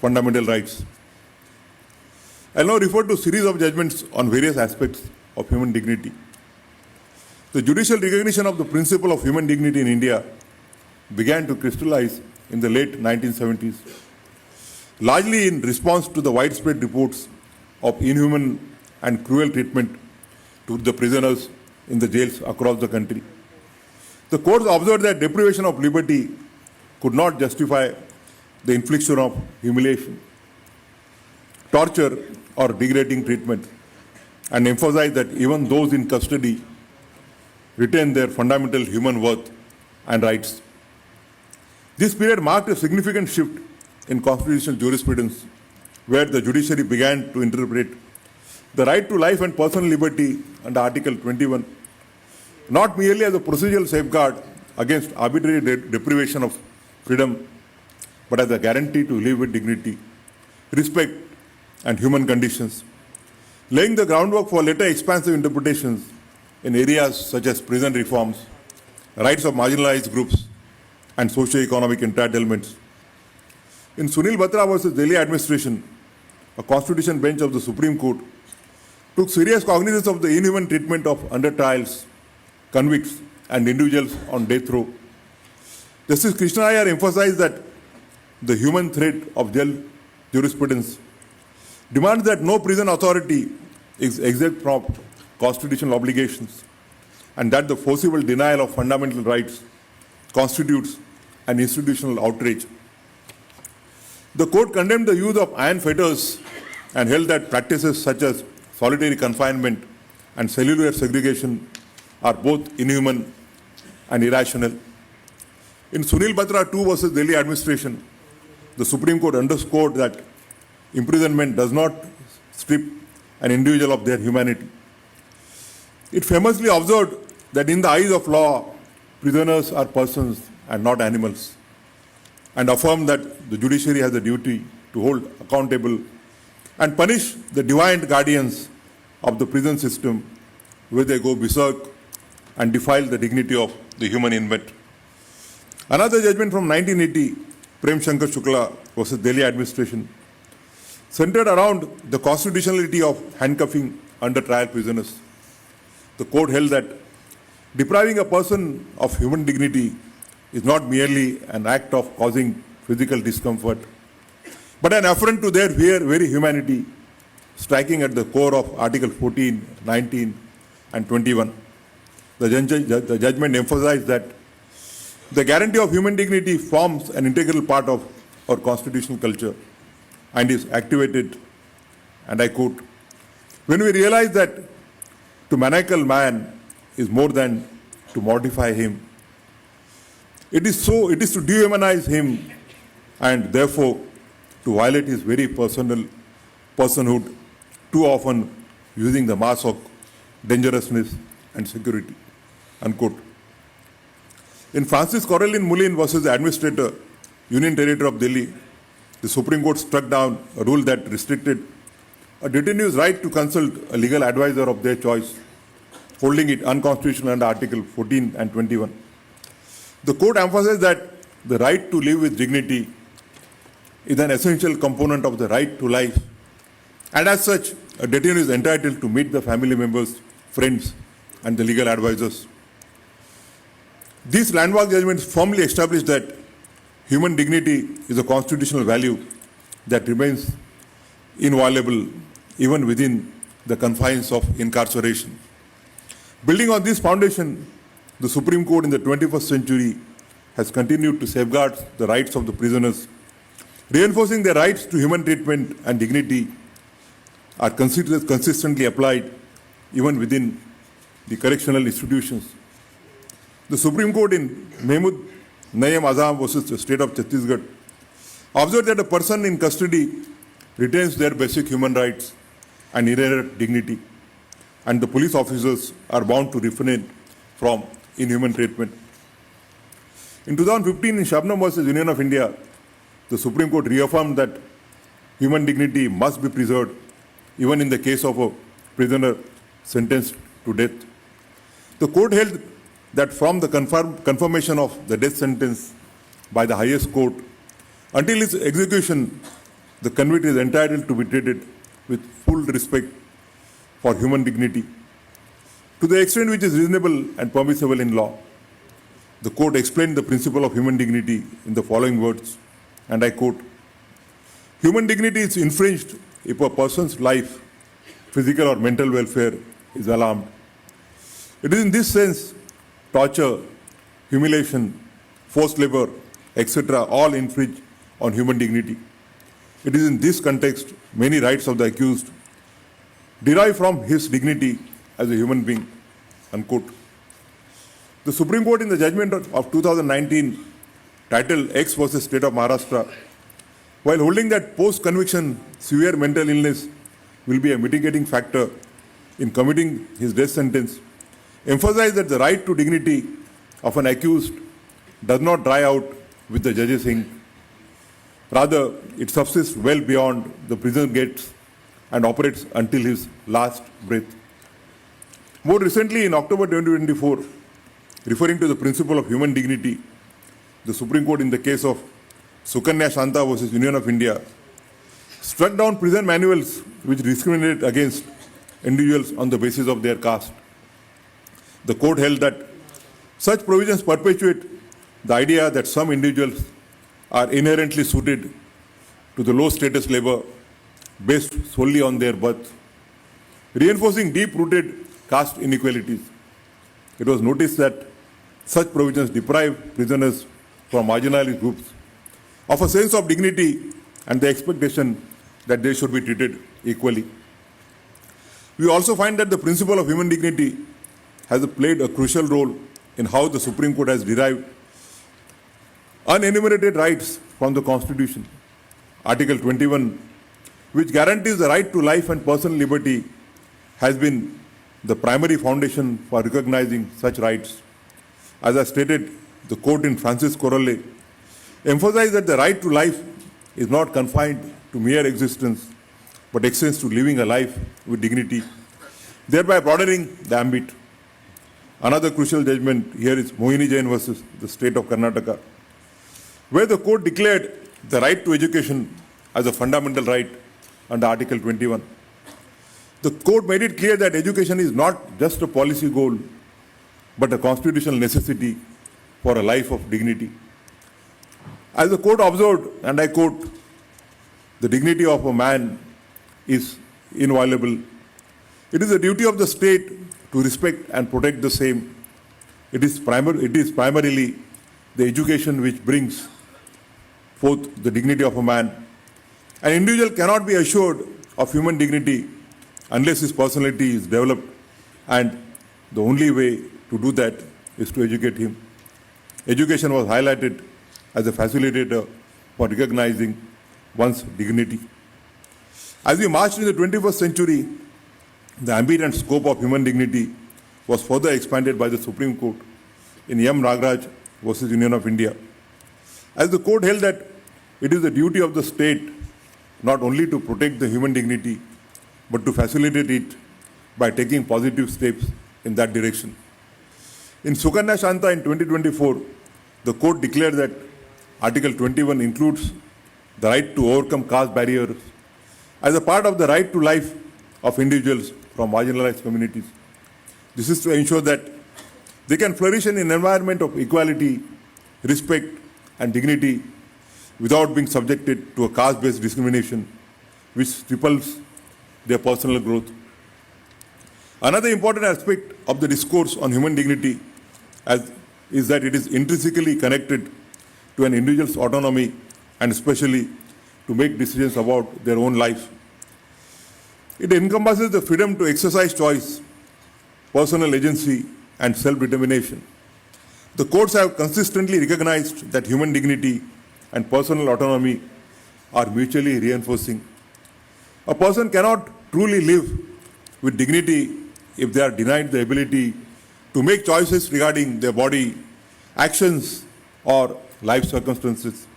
fundamental rights. I'll now refer to a series of judgments on various aspects of human dignity. The judicial recognition of the principle of human dignity in India began to crystallize in the late 1970s, largely in response to the widespread reports of inhuman and cruel treatment to the prisoners in the jails across the country. The courts observed that deprivation of liberty could not justify the infliction of humiliation, torture, or degrading treatment, and emphasized that even those in custody retain their fundamental human worth and rights. This period marked a significant shift in constitutional jurisprudence, where the judiciary began to interpret the right to life and personal liberty under Article 21 not merely as a procedural safeguard against arbitrary deprivation of freedom, but as a guarantee to live with dignity, respect, and human conditions, laying the groundwork for later expansive interpretations in areas such as prison reforms, rights of marginalized groups, and socio-economic entitlements. In Sunil Batra versus Delhi administration, a constitution bench of the Supreme Court took serious cognizance of the inhuman treatment of under trials, convicts, and individuals on death row. Justice Krishna Iyer emphasized that the human thread of jail jurisprudence demands that no prison authority is exempt from constitutional obligations, and that the forcible denial of fundamental rights constitutes an institutional outrage. The court condemned the use of iron fetters and held that practices such as solitary confinement and cellular segregation are both inhuman and irrational. In Sunil Batra 2 versus Delhi administration, the Supreme Court underscored that imprisonment does not strip an individual of their humanity. It famously observed that in the eyes of law, prisoners are persons and not animals, and affirmed that the judiciary has a duty to hold accountable and punish the divine guardians of the prison system where they go berserk and defile the dignity of the human inmate. Another judgment from 1980, Prem Shankar Shukla versus Delhi administration, centered around the constitutionality of handcuffing under trial prisoners. The court held that depriving a person of human dignity is not merely an act of causing physical discomfort, but an affront to their very humanity, striking at the core of Article 14, 19, and 21. The judgment emphasized that the guarantee of human dignity forms an integral part of our constitutional culture and is activated, and I quote, when we realize that to manacle man is more than to mortify him. It is to dehumanize him and therefore to violate his very personhood, too often using the mask of dangerousness and security, unquote. In Francis Corralline Mullin versus the Administrator, Union Territory of Delhi, the Supreme Court struck down a rule that restricted a detainee's right to consult a legal advisor of their choice, holding it unconstitutional under Article 14 and 21. The court emphasized that the right to live with dignity is an essential component of the right to life, and as such, a detainee is entitled to meet the family members, friends, and the legal advisors. These landmark judgments firmly established that human dignity is a constitutional value that remains inviolable even within the confines of incarceration. Building on this foundation, the Supreme Court in the 21st century has continued to safeguard the rights of the prisoners, reinforcing their rights to human treatment and dignity are consistently applied even within the correctional institutions. The Supreme Court in Mahmood Naeem Azam versus the State of Chhattisgarh observed that a person in custody retains their basic human rights and inherent dignity, and the police officers are bound to refrain from inhuman treatment. In 2015, in Shabnam versus Union of India, the Supreme Court reaffirmed that human dignity must be preserved even in the case of a prisoner sentenced to death. The court held that from the confirmation of the death sentence by the highest court until its execution, the convict is entitled to be treated with full respect for human dignity, to the extent which is reasonable and permissible in law. The court explained the principle of human dignity in the following words, and I quote, "Human dignity is infringed if a person's life, physical or mental welfare is alarmed. It is in this sense torture, humiliation, forced labor, etc. all infringe on human dignity. It is in this context many rights of the accused derive from his dignity as a human being." Unquote. The Supreme Court in the judgment of 2019 titled X versus State of Maharashtra, while holding that post-conviction severe mental illness will be a mitigating factor in committing his death sentence, emphasized that the right to dignity of an accused does not dry out with the judge's ink. Rather, it subsists well beyond the prison gates and operates until his last breath. More recently, in October 2024, referring to the principle of human dignity, the Supreme Court in the case of Sukanya Shanta versus Union of India struck down prison manuals which discriminate against individuals on the basis of their caste. The court held that such provisions perpetuate the idea that some individuals are inherently suited to the low status labor based solely on their birth, reinforcing deep-rooted caste inequalities. It was noticed that such provisions deprive prisoners from marginalized groups of a sense of dignity and the expectation that they should be treated equally. We also find that the principle of human dignity has played a crucial role in how the Supreme Court has derived unenumerated rights from the Constitution. Article 21, which guarantees the right to life and personal liberty, has been the primary foundation for recognizing such rights. As I stated, the court in Francis Corolle emphasized that the right to life is not confined to mere existence, but extends to living a life with dignity, thereby broadening the ambit. Another crucial judgment here is Mohini Jain versus the State of Karnataka, where the court declared the right to education as a fundamental right under Article 21. The court made it clear that education is not just a policy goal, but a constitutional necessity for a life of dignity. As the court observed, and I quote, "The dignity of a man is inviolable. It is the duty of the state to respect and protect the same. It is primarily the education which brings forth the dignity of a man. An individual cannot be assured of human dignity unless his personality is developed, and the only way to do that is to educate him." Education was highlighted as a facilitator for recognizing one's dignity. As we marched in the 21st century, the ambit and scope of human dignity was further expanded by the Supreme Court in M. Nagaraj versus Union of India, as the court held that it is the duty of the state not only to protect the human dignity, but to facilitate it by taking positive steps in that direction. In Sukanya Shanta in 2024, the court declared that Article 21 includes the right to overcome caste barriers as a part of the right to life of individuals from marginalized communities. This is to ensure that they can flourish in an environment of equality, respect, and dignity without being subjected to a caste-based discrimination which triples their personal growth. Another important aspect of the discourse on human dignity is that it is intrinsically connected to an individual's autonomy and especially to make decisions about their own life. It encompasses the freedom to exercise choice, personal agency, and self-determination. The courts have consistently recognized that human dignity and personal autonomy are mutually reinforcing. A person cannot truly live with dignity if they are denied the ability to make choices regarding their body, actions, or life circumstances.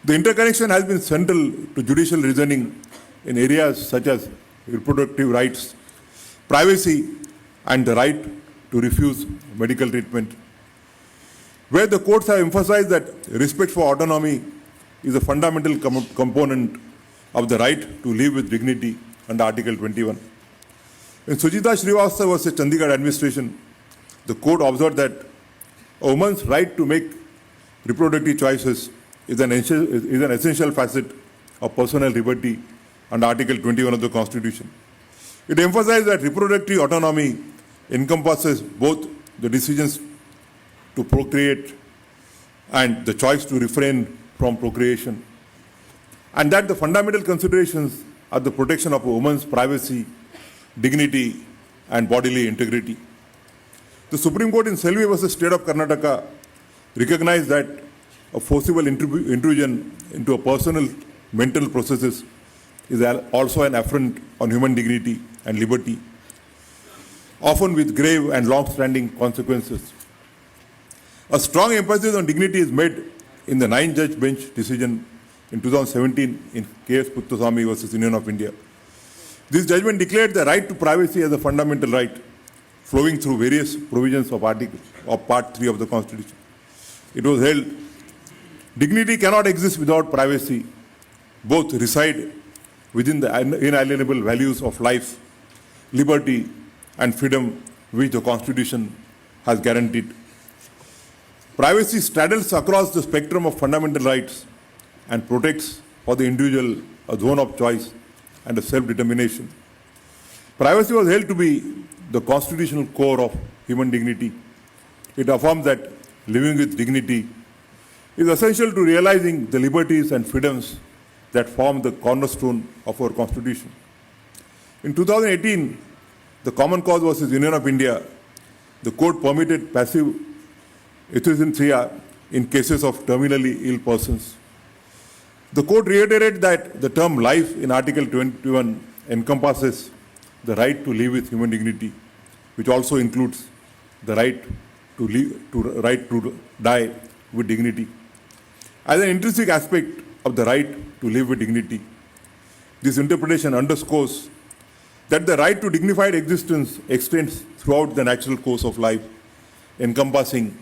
The interconnection has been central to judicial reasoning in areas such as reproductive rights, privacy, and the right to refuse medical treatment, where the courts have emphasized that respect for autonomy is a fundamental component of the right to live with dignity under Article 21. In Sujita Srivastava versus Chandigarh administration, the court observed that a woman's right to make reproductive choices is an essential facet of personal liberty under Article 21 of the Constitution. It emphasized that reproductive autonomy encompasses both the decisions to procreate and the choice to refrain from procreation, and that the fundamental considerations are the protection of a woman's privacy, dignity, and bodily integrity. The Supreme Court in Singhvi versus State of Karnataka recognized that a forcible intrusion into a personal mental processes is also an affront on human dignity and liberty, often with grave and long-standing consequences. A strong emphasis on dignity is made in the 9-judge bench decision in 2017 in K.S. Puttaswamy versus Union of India. This judgment declared the right to privacy as a fundamental right, flowing through various provisions of Part 3 of the Constitution. It was held, dignity cannot exist without privacy. Both reside within the inalienable values of life, liberty, and freedom which the Constitution has guaranteed. Privacy straddles across the spectrum of fundamental rights and protects for the individual a zone of choice and a self-determination. Privacy was held to be the constitutional core of human dignity. It affirms that living with dignity is essential to realizing the liberties and freedoms that form the cornerstone of our Constitution. In 2018, the Common Cause versus Union of India, the court permitted passive euthanasia in cases of terminally ill persons. The court reiterated that the term life in Article 21 encompasses the right to live with human dignity, which also includes the right to die with dignity. As an intrinsic aspect of the right to live with dignity, this interpretation underscores that the right to dignified existence extends throughout the natural course of life, encompassing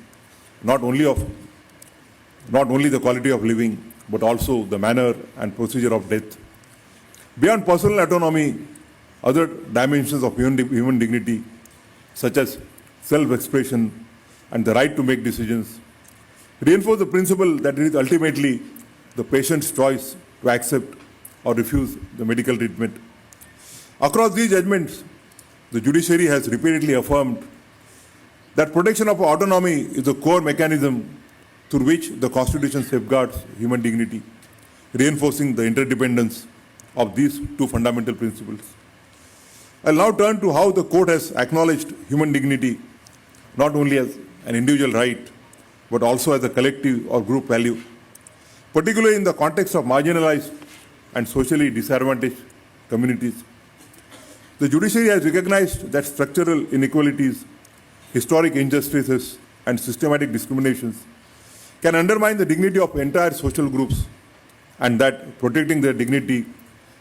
not only the quality of living, but also the manner and procedure of death. Beyond personal autonomy, other dimensions of human dignity, such as self-expression and the right to make decisions, reinforce the principle that it is ultimately the patient's choice to accept or refuse the medical treatment. Across these judgments, the judiciary has repeatedly affirmed that protection of autonomy is a core mechanism through which the Constitution safeguards human dignity, reinforcing the interdependence of these two fundamental principles. I'll now turn to how the court has acknowledged human dignity not only as an individual right, but also as a collective or group value, particularly in the context of marginalized and socially disadvantaged communities. The judiciary has recognized that structural inequalities, historic injustices, and systematic discriminations can undermine the dignity of entire social groups, and that protecting their dignity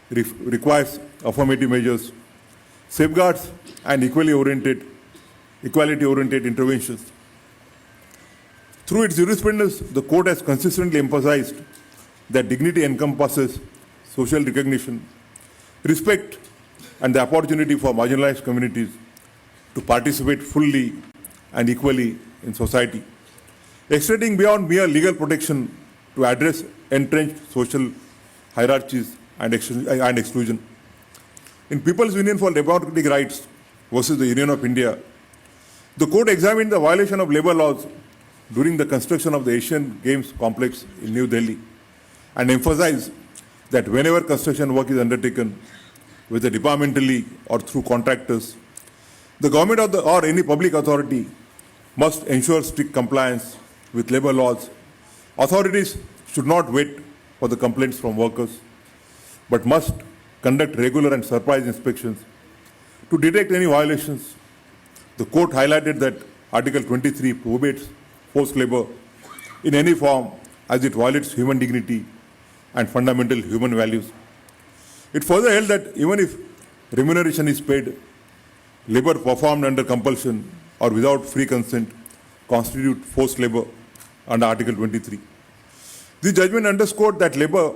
requires affirmative measures, safeguards, and equality-oriented interventions. Through its jurisprudence, the court has consistently emphasized that dignity encompasses social recognition, respect, and the opportunity for marginalized communities to participate fully and equally in society, extending beyond mere legal protection to address entrenched social hierarchies and exclusion. In People's Union for Democratic Rights versus the Union of India, the court examined the violation of labor laws during the construction of the Asian Games complex in New Delhi and emphasized that whenever construction work is undertaken, whether departmentally or through contractors, the government or any public authority must ensure strict compliance with labor laws. Authorities should not wait for the complaints from workers, but must conduct regular and surprise inspections to detect any violations. The court highlighted that Article 23 prohibits forced labor in any form as it violates human dignity and fundamental human values. It further held that even if remuneration is paid, labor performed under compulsion or without free consent constitute forced labor under Article 23. This judgment underscored that labor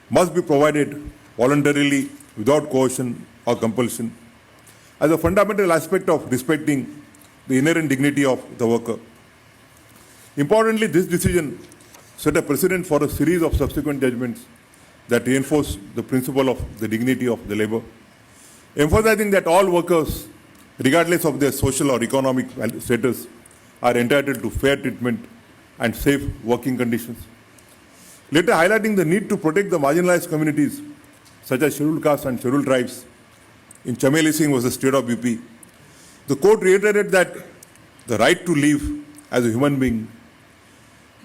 must be provided voluntarily without coercion or compulsion as a fundamental aspect of respecting the inherent dignity of the worker. Importantly, this decision set a precedent for a series of subsequent judgments that reinforce the principle of the dignity of the labor, emphasizing that all workers, regardless of their social or economic status, are entitled to fair treatment and safe working conditions. Later highlighting the need to protect the marginalized communities such as scheduled castes and scheduled tribes in HON'BLE Singh versus State of UP, the court reiterated that the right to live as a human being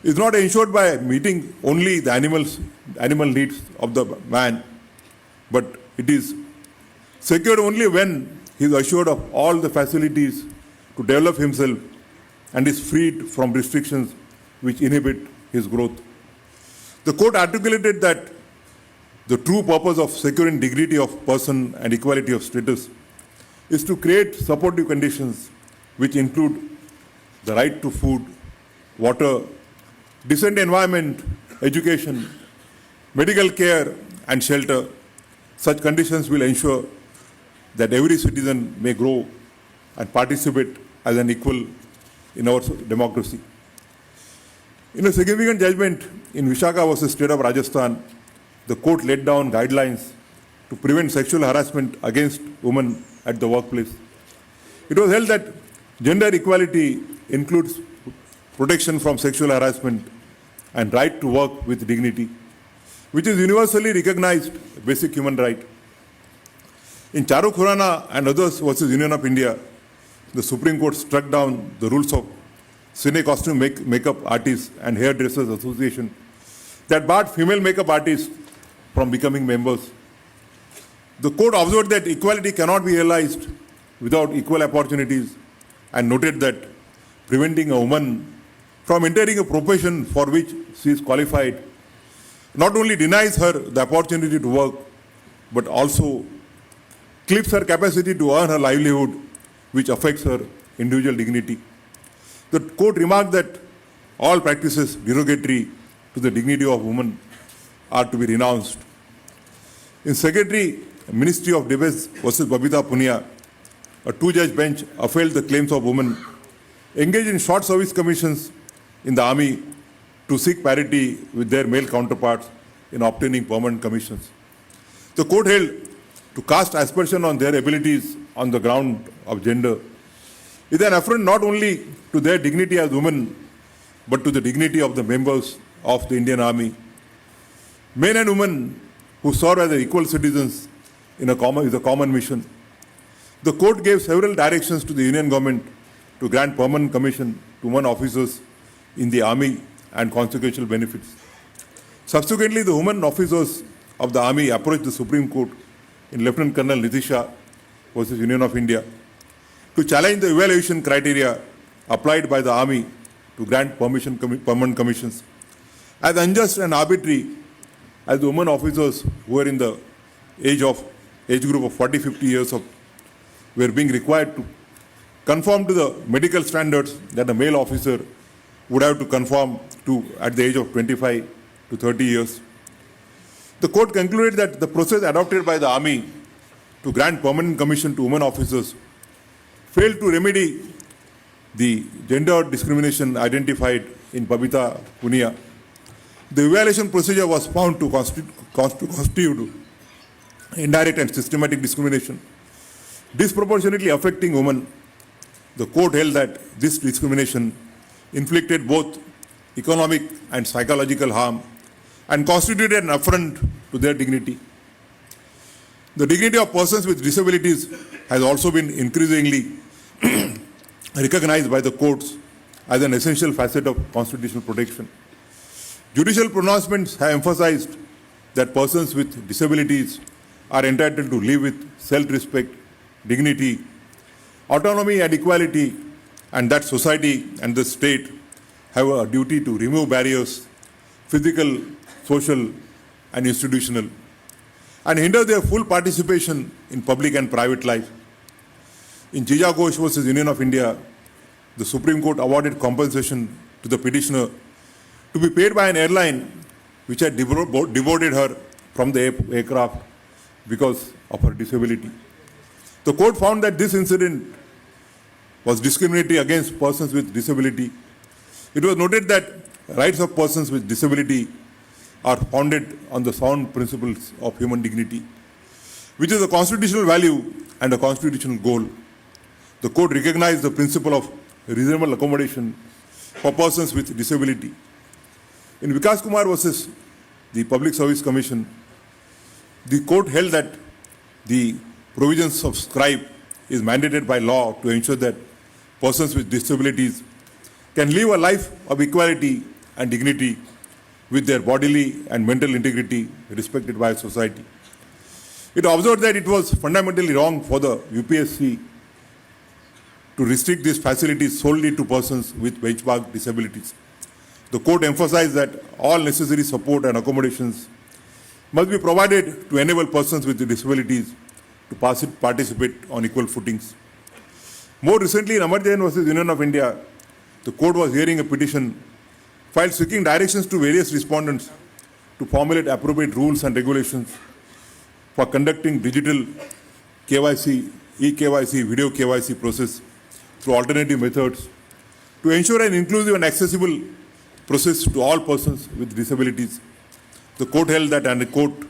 is not ensured by meeting only the animal needs of the man, but it is secured only when he is assured of all the facilities to develop himself and is freed from restrictions which inhibit his growth. The court articulated that the true purpose of securing dignity of person and equality of status is to create supportive conditions which include the right to food, water, decent environment, education, medical care and shelter. Such conditions will ensure that every citizen may grow and participate as an equal in our democracy. In a significant judgment in Visakhapatnam versus State of Rajasthan, the court laid down guidelines to prevent sexual harassment against women at the workplace. It was held that gender equality includes protection from sexual harassment and right to work with dignity, which is universally recognized basic human right. In Charu Khurana and others versus Union of India, the Supreme Court struck down the rules of Cine Costume Makeup Artists and Hairdressers Association that barred female makeup artists from becoming members. The court observed that equality cannot be realized without equal opportunities and noted that preventing a woman from entering a profession for which she is qualified not only denies her the opportunity to work, but also clips her capacity to earn her livelihood, which affects her individual dignity. The court remarked that all practices derogatory to the dignity of women are to be renounced. In Secretary, Ministry of Defence versus Babita Punia, a two-judge bench upheld the claims of women engaged in short service commissions in the army to seek parity with their male counterparts in obtaining permanent commissions. The court held to cast aspersion on their abilities on the ground of gender is an affront not only to their dignity as women, but to the dignity of the members of the Indian Army. Men and women who serve as equal citizens is a common mission. The court gave several directions to the Union government to grant permanent commission to women officers in the Army and consequential benefits. Subsequently, the women officers of the Army approached the Supreme Court in Lieutenant Colonel Nitisha versus Union of India to challenge the evaluation criteria applied by the Army to grant permanent commissions as unjust and arbitrary as the women officers who were in the age group of 40-50 years were being required to conform to the medical standards that a male officer would have to conform to at the age of 25 to 30 years. The court concluded that the process adopted by the Army to grant permanent commission to women officers failed to remedy the gender discrimination identified in Babita Punia. The evaluation procedure was found to constitute indirect and systematic discrimination disproportionately affecting women, the court held that this discrimination inflicted both economic and psychological harm and constituted an affront to their dignity. The dignity of persons with disabilities has also been increasingly recognized by the courts as an essential facet of constitutional protection. Judicial pronouncements have emphasized that persons with disabilities are entitled to live with self-respect, dignity, autonomy and equality, and that society and the state have a duty to remove barriers, physical, social, and institutional, and hinder their full participation in public and private life. In Jija Ghosh versus Union of India, the Supreme Court awarded compensation to the petitioner to be paid by an airline which had deported her from the aircraft because of her disability. The court found that this incident was discriminatory against persons with disability. It was noted that rights of persons with disability are founded on the sound principles of human dignity, which is a constitutional value and a constitutional goal. The court recognized the principle of reasonable accommodation for persons with disability. In Vikas Kumar versus the Public Service Commission, the court held that the provisions of scribe is mandated by law to ensure that persons with disabilities can live a life of equality and dignity with their bodily and mental integrity respected by society. It observed that it was fundamentally wrong for the UPSC to restrict these facilities solely to persons with benchmark disabilities. The court emphasized that all necessary support and accommodations must be provided to enable persons with disabilities to participate on equal footings. More recently, in Amarjain versus Union of India, the court was hearing a petition filed seeking directions to various respondents to formulate appropriate rules and regulations for conducting digital KYC, e-KYC, video KYC process through alternative methods to ensure an inclusive and accessible process to all persons with disabilities. The court held that, and I quote,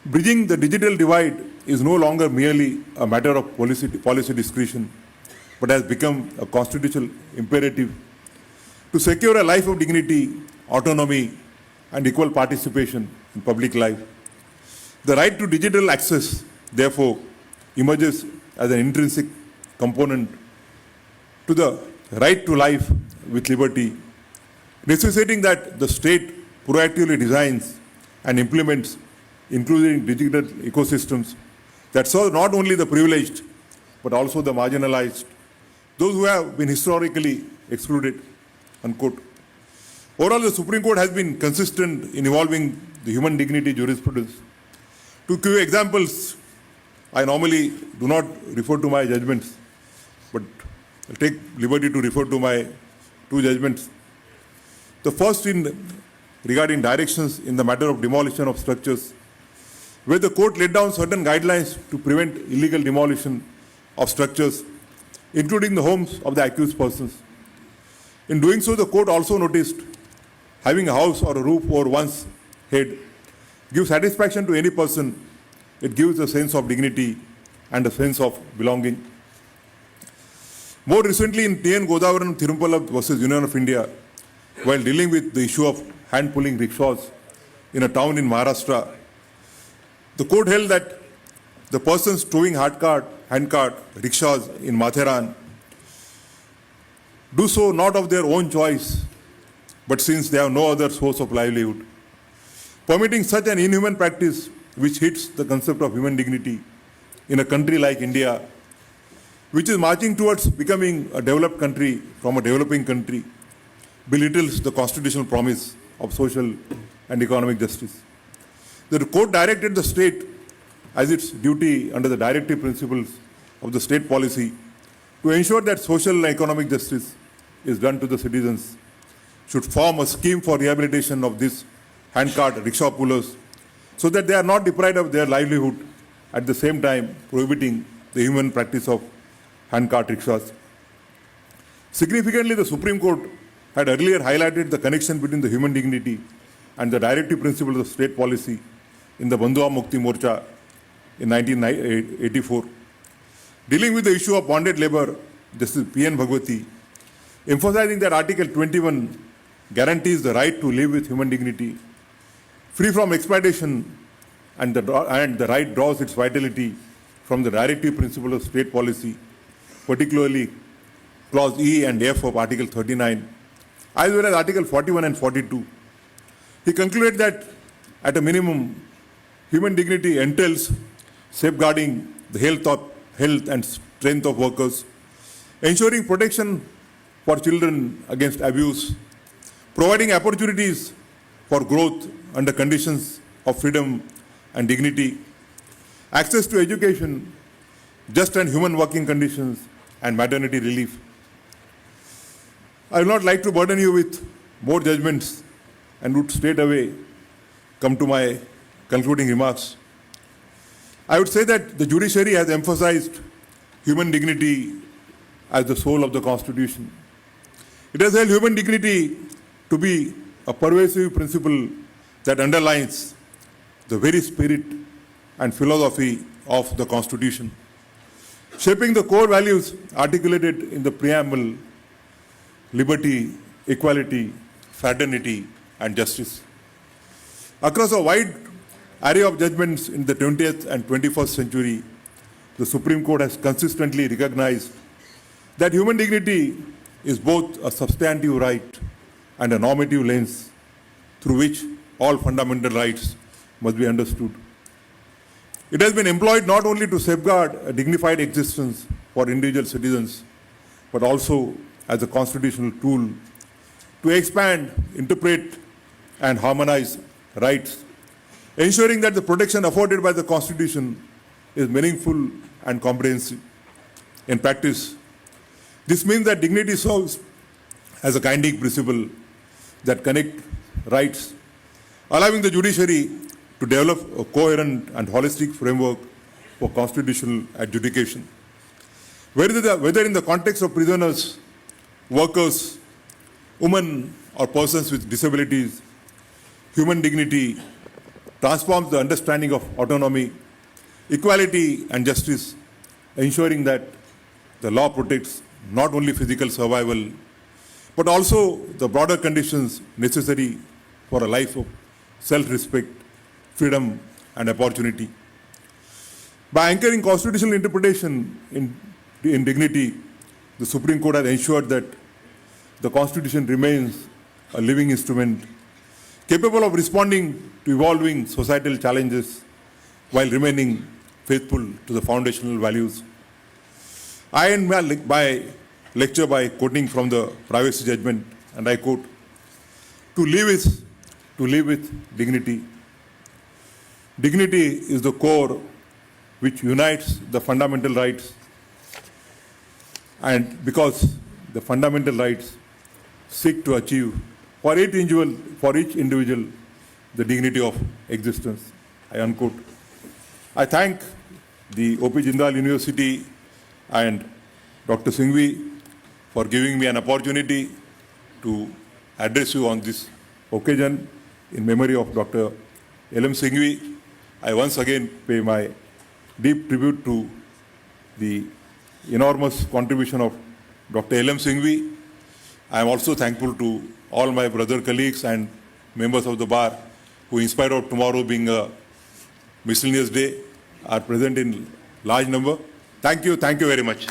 bridging the digital divide is no longer merely a matter of policy discretion, but has become a constitutional imperative to secure a life of dignity, autonomy, and equal participation in public life. The right to digital access, therefore, emerges as an intrinsic component to the right to life with liberty, necessitating that the state proactively designs and implements including digital ecosystems that serve not only the privileged but also the marginalized, those who have been historically excluded, unquote. Overall, the Supreme Court has been consistent in evolving the human dignity jurisprudence. To give examples, I normally do not refer to my judgments, but I'll take liberty to refer to my two judgments. The first regarding directions in the matter of demolition of structures, where the court laid down certain guidelines to prevent illegal demolition of structures, including the homes of the accused persons. In doing so, the court also noticed having a house or a roof over one's head gives satisfaction to any person. It gives a sense of dignity and a sense of belonging. More recently, in T.N. Godavaram Thirumpala versus Union of India, while dealing with the issue of hand-pulling rickshaws in a town in Maharashtra, the court held that the persons towing handcart rickshaws in Matheran do so not of their own choice, but since they have no other source of livelihood. Permitting such an inhuman practice, which hits the concept of human dignity in a country like India, which is marching towards becoming a developed country from a developing country, belittles the constitutional promise of social and economic justice. The court directed the state, as its duty under the directive principles of the state policy, to ensure that social and economic justice is done to the citizens, should form a scheme for rehabilitation of these handcart rickshaw pullers so that they are not deprived of their livelihood, at the same time prohibiting the human practice of handcart rickshaws. Significantly, the Supreme Court had earlier highlighted the connection between the human dignity and the directive principles of state policy in the Bandhuwa Mukti Morcha in 1984. Dealing with the issue of bonded labor, Justice P.N. Bhagwati, emphasizing that Article 21 guarantees the right to live with human dignity, free from exploitation, and the right draws its vitality from the directive principle of state policy, particularly Clause E and F of Article 39, as well as Article 41 and 42. He concluded that, at a minimum, human dignity entails safeguarding the health and strength of workers, ensuring protection for children against abuse, providing opportunities for growth under conditions of freedom and dignity, access to education, just and human working conditions, and maternity relief. I would not like to burden you with more judgments and would straight away come to my concluding remarks. I would say that the judiciary has emphasized human dignity as the soul of the Constitution. It has held human dignity to be a pervasive principle that underlines the very spirit and philosophy of the Constitution, shaping the core values articulated in the preamble: liberty, equality, fraternity, and justice. Across a wide array of judgments in the 20th and 21st century, the Supreme Court has consistently recognized that human dignity is both a substantive right and a normative lens through which all fundamental rights must be understood. It has been employed not only to safeguard a dignified existence for individual citizens, but also as a constitutional tool to expand, interpret, and harmonize rights, ensuring that the protection afforded by the Constitution is meaningful and comprehensive. In practice, this means that dignity serves as a guiding principle that connects rights, allowing the judiciary to develop a coherent and holistic framework for constitutional adjudication. Whether in the context of prisoners, workers, women, or persons with disabilities, human dignity transforms the understanding of autonomy, equality, and justice, ensuring that the law protects not only physical survival, but also the broader conditions necessary for a life of self-respect, freedom, and opportunity. By anchoring constitutional interpretation in dignity, the Supreme Court has ensured that the Constitution remains a living instrument capable of responding to evolving societal challenges while remaining faithful to the foundational values. I end my lecture by quoting from the privacy judgment, and I quote, to live with dignity. Dignity is the core which unites the fundamental rights, and because the fundamental rights seek to achieve for each individual the dignity of existence. I unquote. I thank the OP Jindal University and Dr. Singhvi for giving me an opportunity to address you on this occasion in memory of Dr. L.M. Singhvi. I once again pay my deep tribute to the enormous contribution of Dr. L.M. Singhvi. I am also thankful to all my brother colleagues and members of the bar who, in spite of tomorrow being a miscellaneous day, are present in large number. Thank you very much.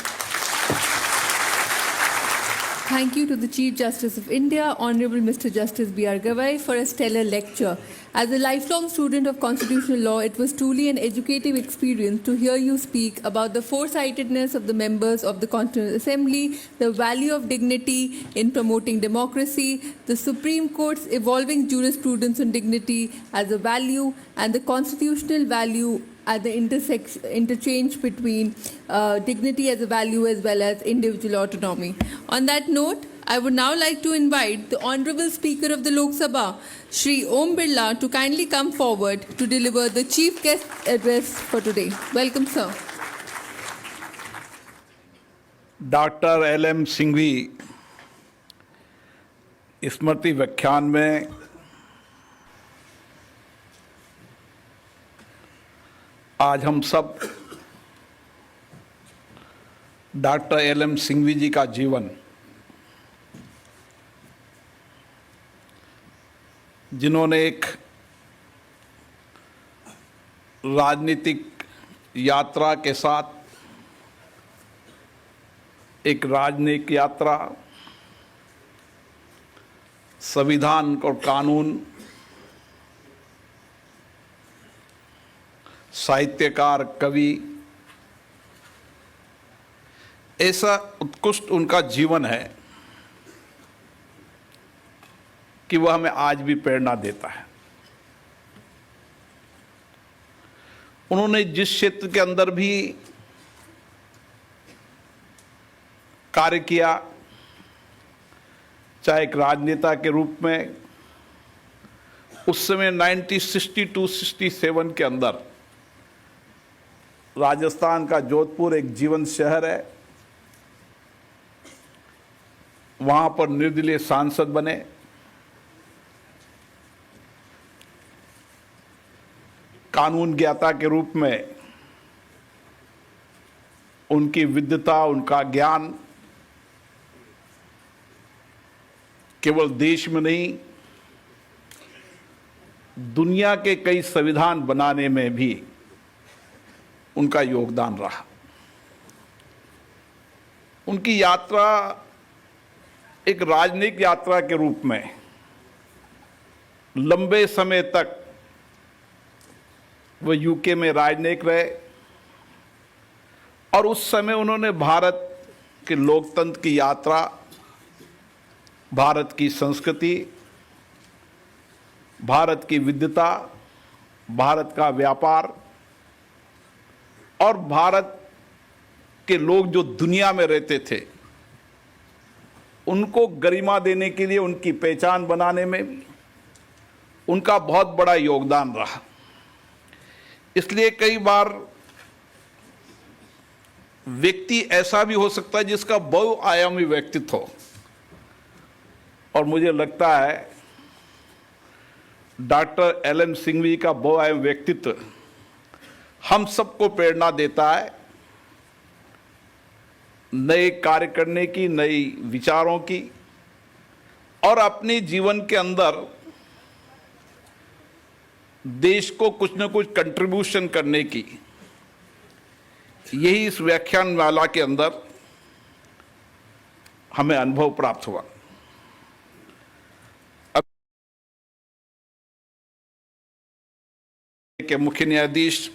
Thank you to the Chief Justice of India, Honorable Mr. Justice B.R. GAVAI, for a stellar lecture. As a lifelong student of constitutional law, it was truly an educative experience to hear you speak about the foresightedness of the members of the Constitutional Assembly, the value of dignity in promoting democracy, the Supreme Court's evolving jurisprudence on dignity as a value, and the constitutional value at the interchange between dignity as a value as well as individual autonomy. On that note, I would now like to invite the Honorable Speaker of the Lok Sabha, Shri Om Birla, to kindly come forward to deliver the Chief Guest address for today. Welcome, sir. Doctor L.M. Singhvi स्मृति व्याख्यान में आज हम सब doctor LM. Singhvi जी का जीवन, जिन्होंने एक राजनीतिक यात्रा के साथ एक राजनीतिक यात्रा, संविधान और कानून, साहित्यकार, कवि, ऐसा उत्कृष्ट उनका जीवन है कि वह हमें आज भी प्रेरणा देता है। उन्होंने जिस क्षेत्र के अंदर भी कार्य किया, चाहे एक राजनेता के रूप में, उस समय 1962-67 के अंदर राजस्थान का जोधपुर एक जीवंत शहर है, वहां पर निर्दलीय सांसद बने। कानून ज्ञाता के रूप में उनकी विद्वता, उनका ज्ञान केवल देश में नहीं, दुनिया के कई संविधान बनाने में भी उनका योगदान रहा। उनकी यात्रा एक राजनीतिक यात्रा के रूप में लंबे समय तक वो यूके में राजनीतिक रहे और उस समय उन्होंने भारत के लोकतंत्र की यात्रा, भारत की संस्कृति, भारत की विद्वता, भारत का व्यापार और भारत के लोग जो दुनिया में रहते थे, उनको गरिमा देने के लिए, उनकी पहचान बनाने में भी उनका बहुत बड़ा योगदान रहा। इसलिए कई बार व्यक्ति ऐसा भी हो सकता है जिसका बहुआयामी व्यक्तित्व हो, और मुझे लगता है डॉक्टर एल.एम. सिंघवी का बहुआयामी व्यक्तित्व हम सबको प्रेरणा देता है नए कार्य करने की, नई विचारों की, और अपने जीवन के अंदर देश को कुछ न कुछ कंट्रीब्यूशन करने की। यही इस व्याख्यान माला के अंदर हमें अनुभव प्राप्त हुआ। के मुख्य न्यायाधीश,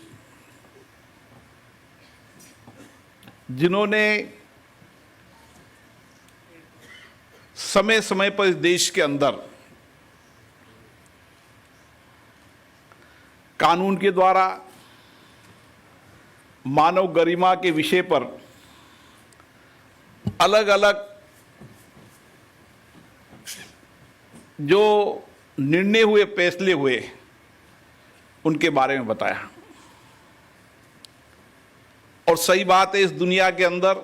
जिन्होंने समय समय पर इस देश के अंदर कानून के द्वारा मानव गरिमा के विषय पर अलग अलग जो निर्णय हुए, फैसले हुए, उनके बारे में बताया। और सही बात है, इस दुनिया के अंदर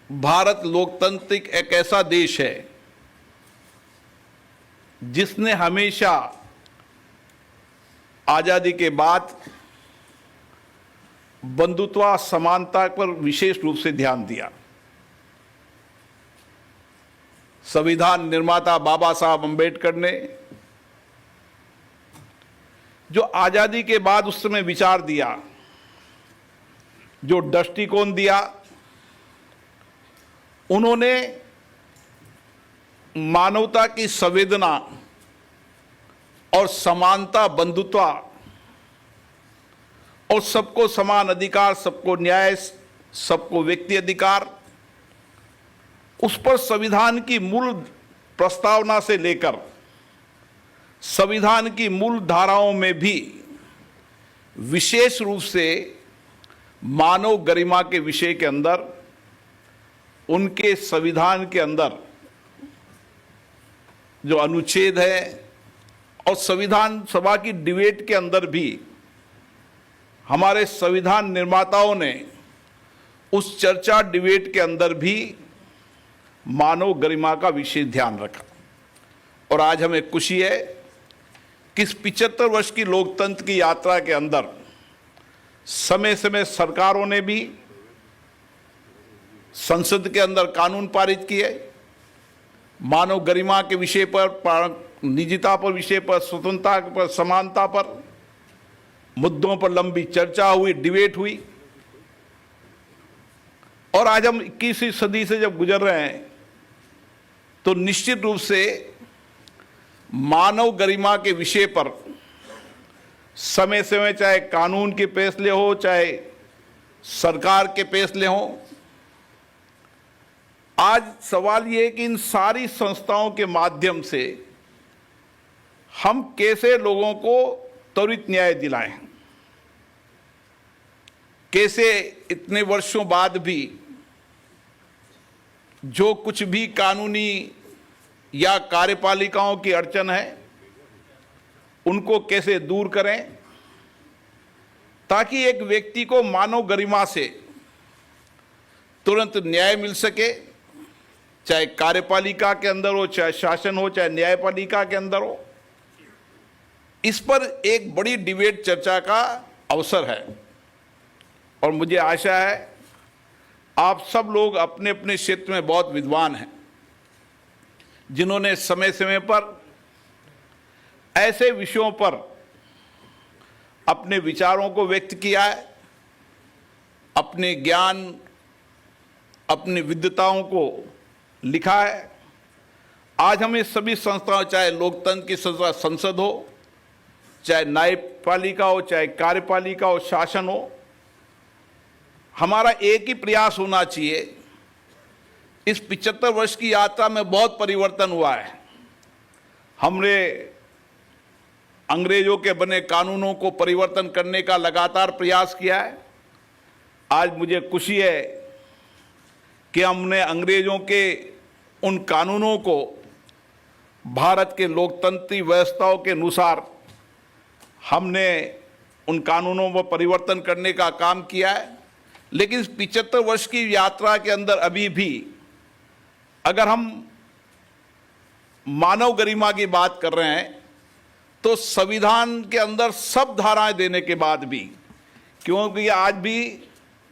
भारत लोकतांत्रिक एक ऐसा देश है जिसने हमेशा आजादी के बाद बंधुत्व, समानता पर विशेष रूप से ध्यान दिया। संविधान निर्माता बाबा साहब अम्बेडकर ने जो आजादी के बाद उस समय विचार दिया, जो दृष्टिकोण दिया, उन्होंने मानवता की संवेदना और समानता, बंधुत्व और सबको समान अधिकार, सबको न्याय, सबको व्यक्ति अधिकार, उस पर संविधान की मूल प्रस्तावना से लेकर संविधान की मूल धाराओं में भी विशेष रूप से मानव गरिमा के विषय के अंदर, उनके संविधान के अंदर जो अनुच्छेद है और संविधान सभा की डिबेट के अंदर भी हमारे संविधान निर्माताओं ने उस चर्चा, डिबेट के अंदर भी मानव गरिमा का विशेष ध्यान रखा। और आज हमें खुशी है कि इस 75 वर्ष की लोकतंत्र की यात्रा के अंदर समय समय सरकारों ने भी संसद के अंदर कानून पारित किए, मानव गरिमा के विषय पर, निजता पर विषय पर, स्वतंत्रता पर, समानता पर मुद्दों पर लंबी चर्चा हुई, डिबेट हुई। और आज हम 21वीं सदी से जब गुजर रहे हैं तो निश्चित रूप से मानव गरिमा के विषय पर समय समय चाहे कानून के फैसले हो, चाहे सरकार के फैसले हो, आज सवाल ये है कि इन सारी संस्थाओं के माध्यम से हम कैसे लोगों को त्वरित न्याय दिलाएं, कैसे इतने वर्षों बाद भी जो कुछ भी कानूनी या कार्यपालिकाओं की अड़चन है उनको कैसे दूर करें, ताकि एक व्यक्ति को मानव गरिमा से तुरंत न्याय मिल सके, चाहे कार्यपालिका के अंदर हो, चाहे शासन हो, चाहे न्यायपालिका के अंदर हो। इस पर एक बड़ी डिबेट चर्चा का अवसर है और मुझे आशा है आप सब लोग अपने अपने क्षेत्र में बहुत विद्वान हैं, जिन्होंने समय समय पर ऐसे विषयों पर अपने विचारों को व्यक्त किया है, अपने ज्ञान, अपनी विद्वताओं को लिखा है। आज हमें सभी संस्थाओं, चाहे लोकतंत्र की संस्था संसद हो, चाहे न्यायपालिका हो, चाहे कार्यपालिका हो, शासन हो, हमारा एक ही प्रयास होना चाहिए। इस 75 वर्ष की यात्रा में बहुत परिवर्तन हुआ है। हमने अंग्रेजों के बने कानूनों को परिवर्तन करने का लगातार प्रयास किया है। आज मुझे खुशी है कि हमने अंग्रेजों के उन कानूनों को भारत के लोकतंत्री व्यवस्थाओं के अनुसार हमने उन कानूनों में परिवर्तन करने का काम किया है। लेकिन इस 75 वर्ष की यात्रा के अंदर अभी भी अगर हम मानव गरिमा की बात कर रहे हैं तो संविधान के अंदर सब धाराएं देने के बाद भी, क्योंकि आज भी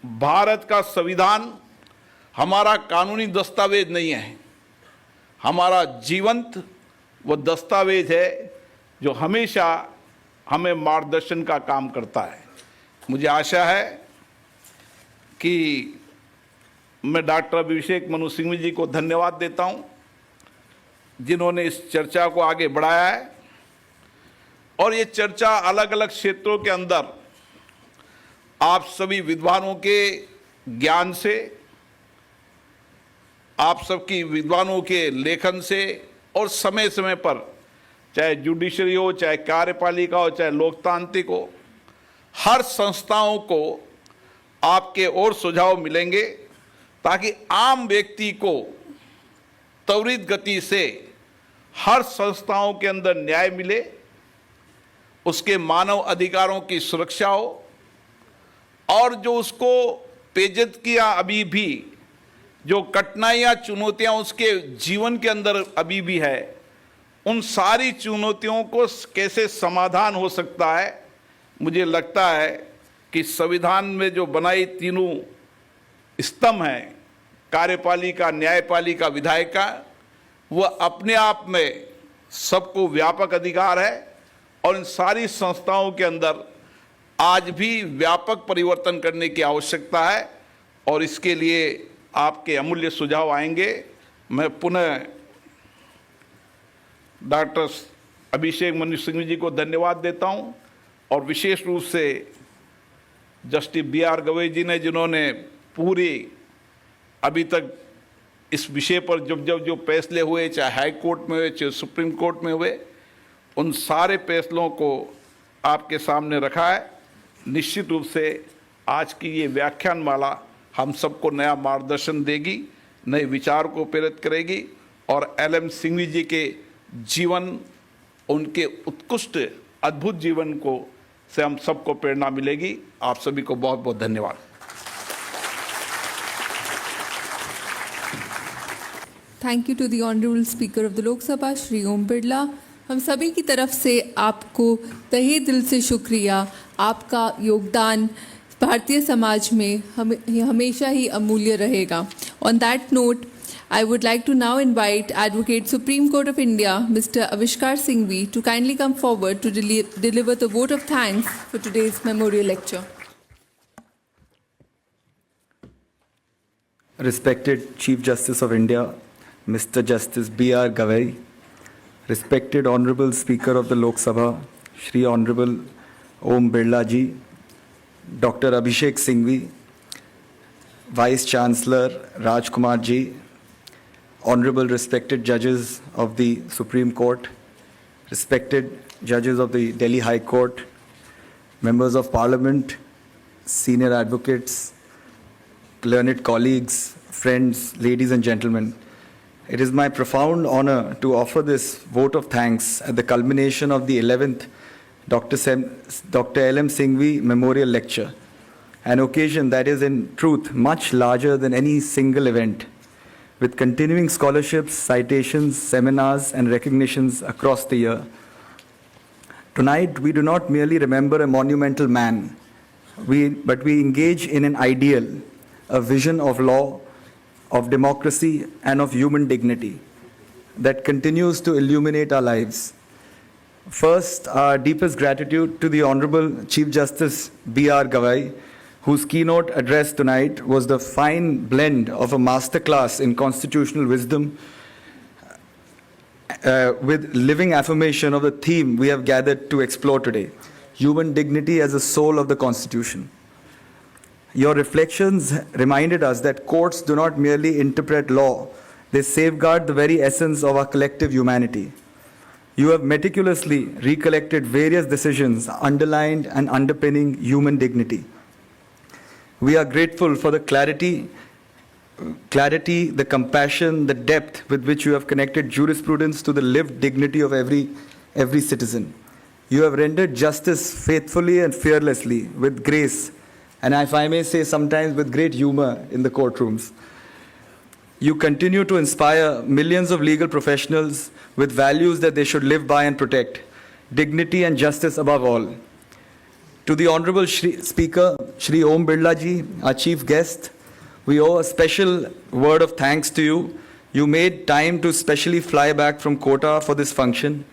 भारत का संविधान हमारा कानूनी दस्तावेज नहीं है, हमारा जीवंत वो दस्तावेज है जो हमेशा हमें मार्गदर्शन का काम करता है। मुझे आशा है कि मैं डॉक्टर अभिषेक मनु सिंघवी जी को धन्यवाद देता हूं, जिन्होंने इस चर्चा को आगे बढ़ाया है। और ये चर्चा अलग अलग क्षेत्रों के अंदर आप सभी विद्वानों के ज्ञान से, आप सबकी विद्वानों के लेखन से और समय समय पर, चाहे जुडिशरी हो, चाहे कार्यपालिका हो, चाहे लोकतांत्रिक हो, हर संस्थाओं को आपके और सुझाव मिलेंगे ताकि आम व्यक्ति को त्वरित गति से हर संस्थाओं के अंदर न्याय मिले, उसके मानव अधिकारों की सुरक्षा हो और जो उसको पेजित किया अभी भी जो कठिनाइयाँ, चुनौतियाँ उसके जीवन के अंदर अभी भी है, उन सारी चुनौतियों को कैसे समाधान हो सकता है। मुझे लगता है कि संविधान में जो बनाई तीनों स्तंभ हैं, कार्यपालिका, न्यायपालिका, विधायिका, वह अपने आप में सबको व्यापक अधिकार है और इन सारी संस्थाओं के अंदर आज भी व्यापक परिवर्तन करने की आवश्यकता है और इसके लिए आपके अमूल्य सुझाव आएंगे। मैं पुनः डॉक्टर अभिषेक मनु सिंघवी जी को धन्यवाद देता हूं और विशेष रूप से जस्टिस BR गवई जी ने, जिन्होंने पूरी अभी तक इस विषय पर जब जो फैसले हुए, चाहे हाई कोर्ट में हुए, चाहे सुप्रीम कोर्ट में हुए, उन सारे फैसलों को आपके सामने रखा है। निश्चित रूप से आज की ये व्याख्यान माला हम सबको नया मार्गदर्शन देगी, नए विचार को प्रेरित करेगी और LM सिंघवी जी के जीवन, उनके उत्कृष्ट अद्भुत जीवन को से हम सबको प्रेरणा मिलेगी। आप सभी को बहुत बहुत धन्यवाद। Thank you to the Honorable Speaker of the Lok Sabha, Shri Om Birla. हम सभी की तरफ से आपको तहे दिल से शुक्रिया। आपका योगदान भारतीय समाज में हमेशा ही अमूल्य रहेगा। On that note, I would like to now invite Advocate Supreme Court of India, Mr. Avishkar Singhvi, to kindly come forward to deliver the vote of thanks for today's memorial lecture. Respected Chief Justice of India, Mr. Justice B.R. GAVAI, respected Honorable Speaker of the Lok Sabha, Shri Honorable Om Birla Ji, Dr. Abhishek Singhvi, Vice Chancellor Raj Kumar Ji, Honorable respected judges of the Supreme Court, respected judges of the Delhi High Court, members of Parliament, senior advocates, learned colleagues, friends, ladies and gentlemen. It is my profound honor to offer this vote of thanks at the culmination of the 11th Dr. L.M. Singhvi Memorial Lecture, an occasion that is in truth much larger than any single event, with continuing scholarships, citations, seminars, and recognitions across the year. Tonight, we do not merely remember a monumental man, but we engage in an ideal, a vision of law, of democracy, and of human dignity that continues to illuminate our lives. First, our deepest gratitude to the Honorable Chief Justice B.R. GAVAI, whose keynote address tonight was the fine blend of a masterclass in constitutional wisdom with living affirmation of the theme we have gathered to explore today, human dignity as the soul of the Constitution. Your reflections reminded us that courts do not merely interpret law, they safeguard the very essence of our collective humanity. You have meticulously recollected various decisions underlined and underpinning human dignity. We are grateful for the clarity, the compassion, the depth with which you have connected jurisprudence to the lived dignity of every citizen. You have rendered justice faithfully and fearlessly, with grace, and if I may say sometimes with great humor in the courtrooms. You continue to inspire millions of legal professionals with values that they should live by and protect, dignity and justice above all. To the Honorable Speaker, Shri Om Birla Ji, our chief guest, we owe a special word of thanks to you. You made time to specially fly back from Kota for this function.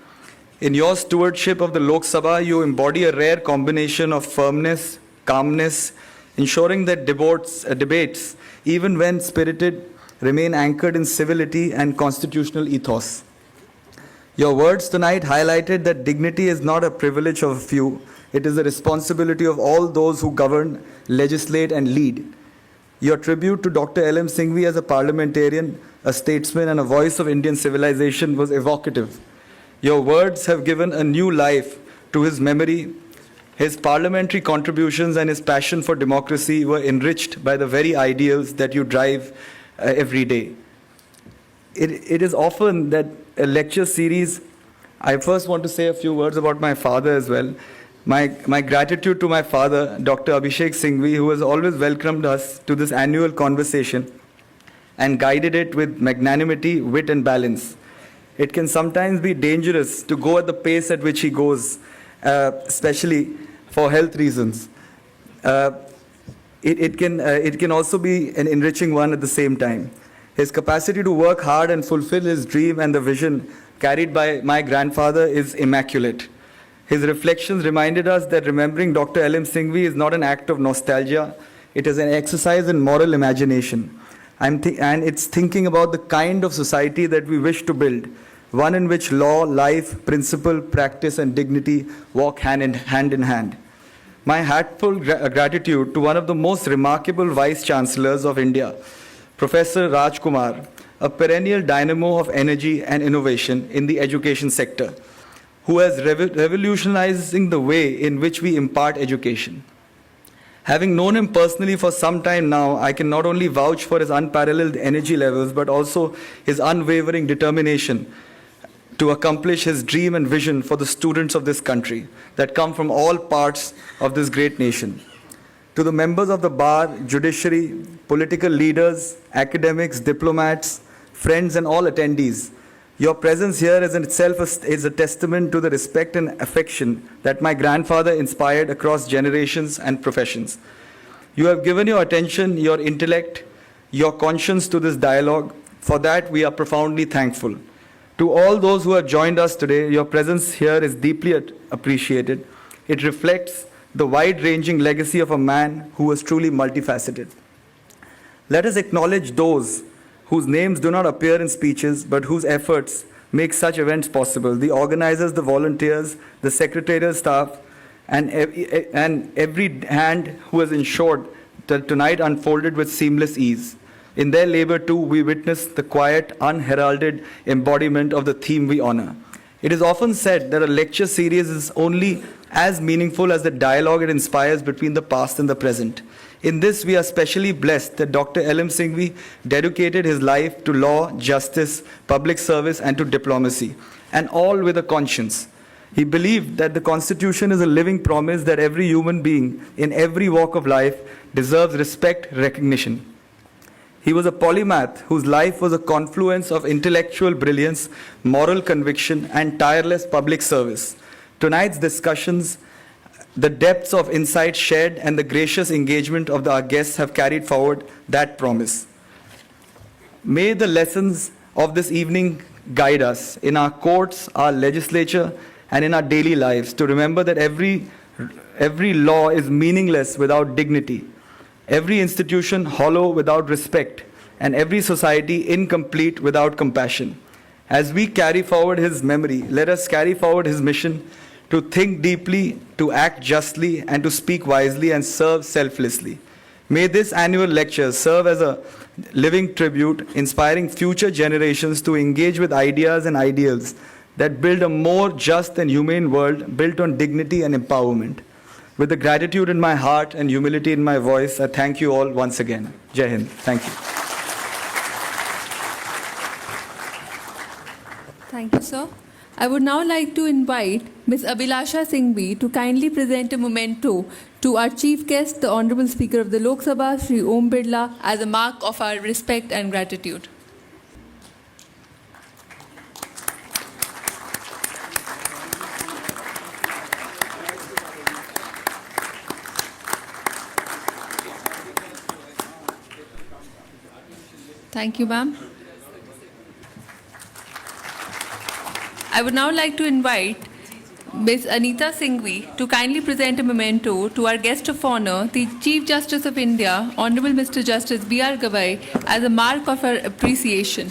In your stewardship of the Lok Sabha, you embody a rare combination of firmness, calmness, ensuring that debates, even when spirited, remain anchored in civility and constitutional ethos. Your words tonight highlighted that dignity is not a privilege of a few, it is the responsibility of all those who govern, legislate, and lead. Your tribute to Dr. L.M. Singhvi as a parliamentarian, a statesman, and a voice of Indian civilization was evocative. Your words have given a new life to his memory. His parliamentary contributions and his passion for democracy were enriched by the very ideals that you drive every day. It is often that a lecture series, I first want to say a few words about my father as well. My gratitude to my father, Dr. Abhishek Singhvi, who has always welcomed us to this annual conversation and guided it with magnanimity, wit, and balance. It can sometimes be dangerous to go at the pace at which he goes, especially for health reasons. It can also be an enriching one at the same time. His capacity to work hard and fulfill his dream and the vision carried by my grandfather is immaculate. His reflections reminded us that remembering Dr. L.M. Singhvi is not an act of nostalgia, it is an exercise in moral imagination. And it's thinking about the kind of society that we wish to build, one in which law, life, principle, practice, and dignity walk hand in hand. My heartfelt gratitude to one of the most remarkable Vice Chancellors of India, Professor Raj Kumar, a perennial dynamo of energy and innovation in the education sector, who has revolutionizing the way in which we impart education. Having known him personally for some time now, I can not only vouch for his unparalleled energy levels, but also his unwavering determination to accomplish his dream and vision for the students of this country that come from all parts of this great nation. To the members of the bar, judiciary, political leaders, academics, diplomats, friends, and all attendees, Your presence here is in itself is a testament to the respect and affection that my grandfather inspired across generations and professions. You have given your attention, your intellect, your conscience to this dialogue. For that, we are profoundly thankful. To all those who have joined us today, your presence here is deeply appreciated. It reflects the wide-ranging legacy of a man who was truly multifaceted. Let us acknowledge those whose names do not appear in speeches, but whose efforts make such events possible. The organizers, the volunteers, the secretarial staff, and every hand who has ensured that tonight unfolded with seamless ease. In their labor too, we witness the quiet, unheralded embodiment of the theme we honor. It is often said that a lecture series is only as meaningful as the dialogue it inspires between the past and the present. In this, we are specially blessed that Dr. L.M. Singhvi dedicated his life to law, justice, public service, and to diplomacy, and all with a conscience. He believed that the Constitution is a living promise that every human being in every walk of life deserves respect, recognition. He was a polymath whose life was a confluence of intellectual brilliance, moral conviction, and tireless public service. Tonight's discussions, the depths of insight shared, and the gracious engagement of our guests have carried forward that promise. May the lessons of this evening guide us in our courts, our legislature, and in our daily lives to remember that every law is meaningless without dignity, every institution hollow without respect, and every society incomplete without compassion. As we carry forward his memory, let us carry forward his mission to think deeply, to act justly, and to speak wisely and serve selflessly. May this annual lecture serve as a living tribute, inspiring future generations to engage with ideas and ideals that build a more just and humane world built on dignity and empowerment. With the gratitude in my heart and humility in my voice, I thank you all once again. Jai Hind. Thank you. Thank you, sir. I would now like to invite Ms. Abhishek Singhvi to kindly present a memento to our chief guest, the Honorable Speaker of the Lok Sabha, Shri Om Birla, as a mark of our respect and gratitude. Thank you, ma'am. I would now like to invite Ms. Anita Singhvi to kindly present a memento to our guest of honor, the Chief Justice of India, Honorable Mr. Justice B.R. GAVAI, as a mark of our appreciation.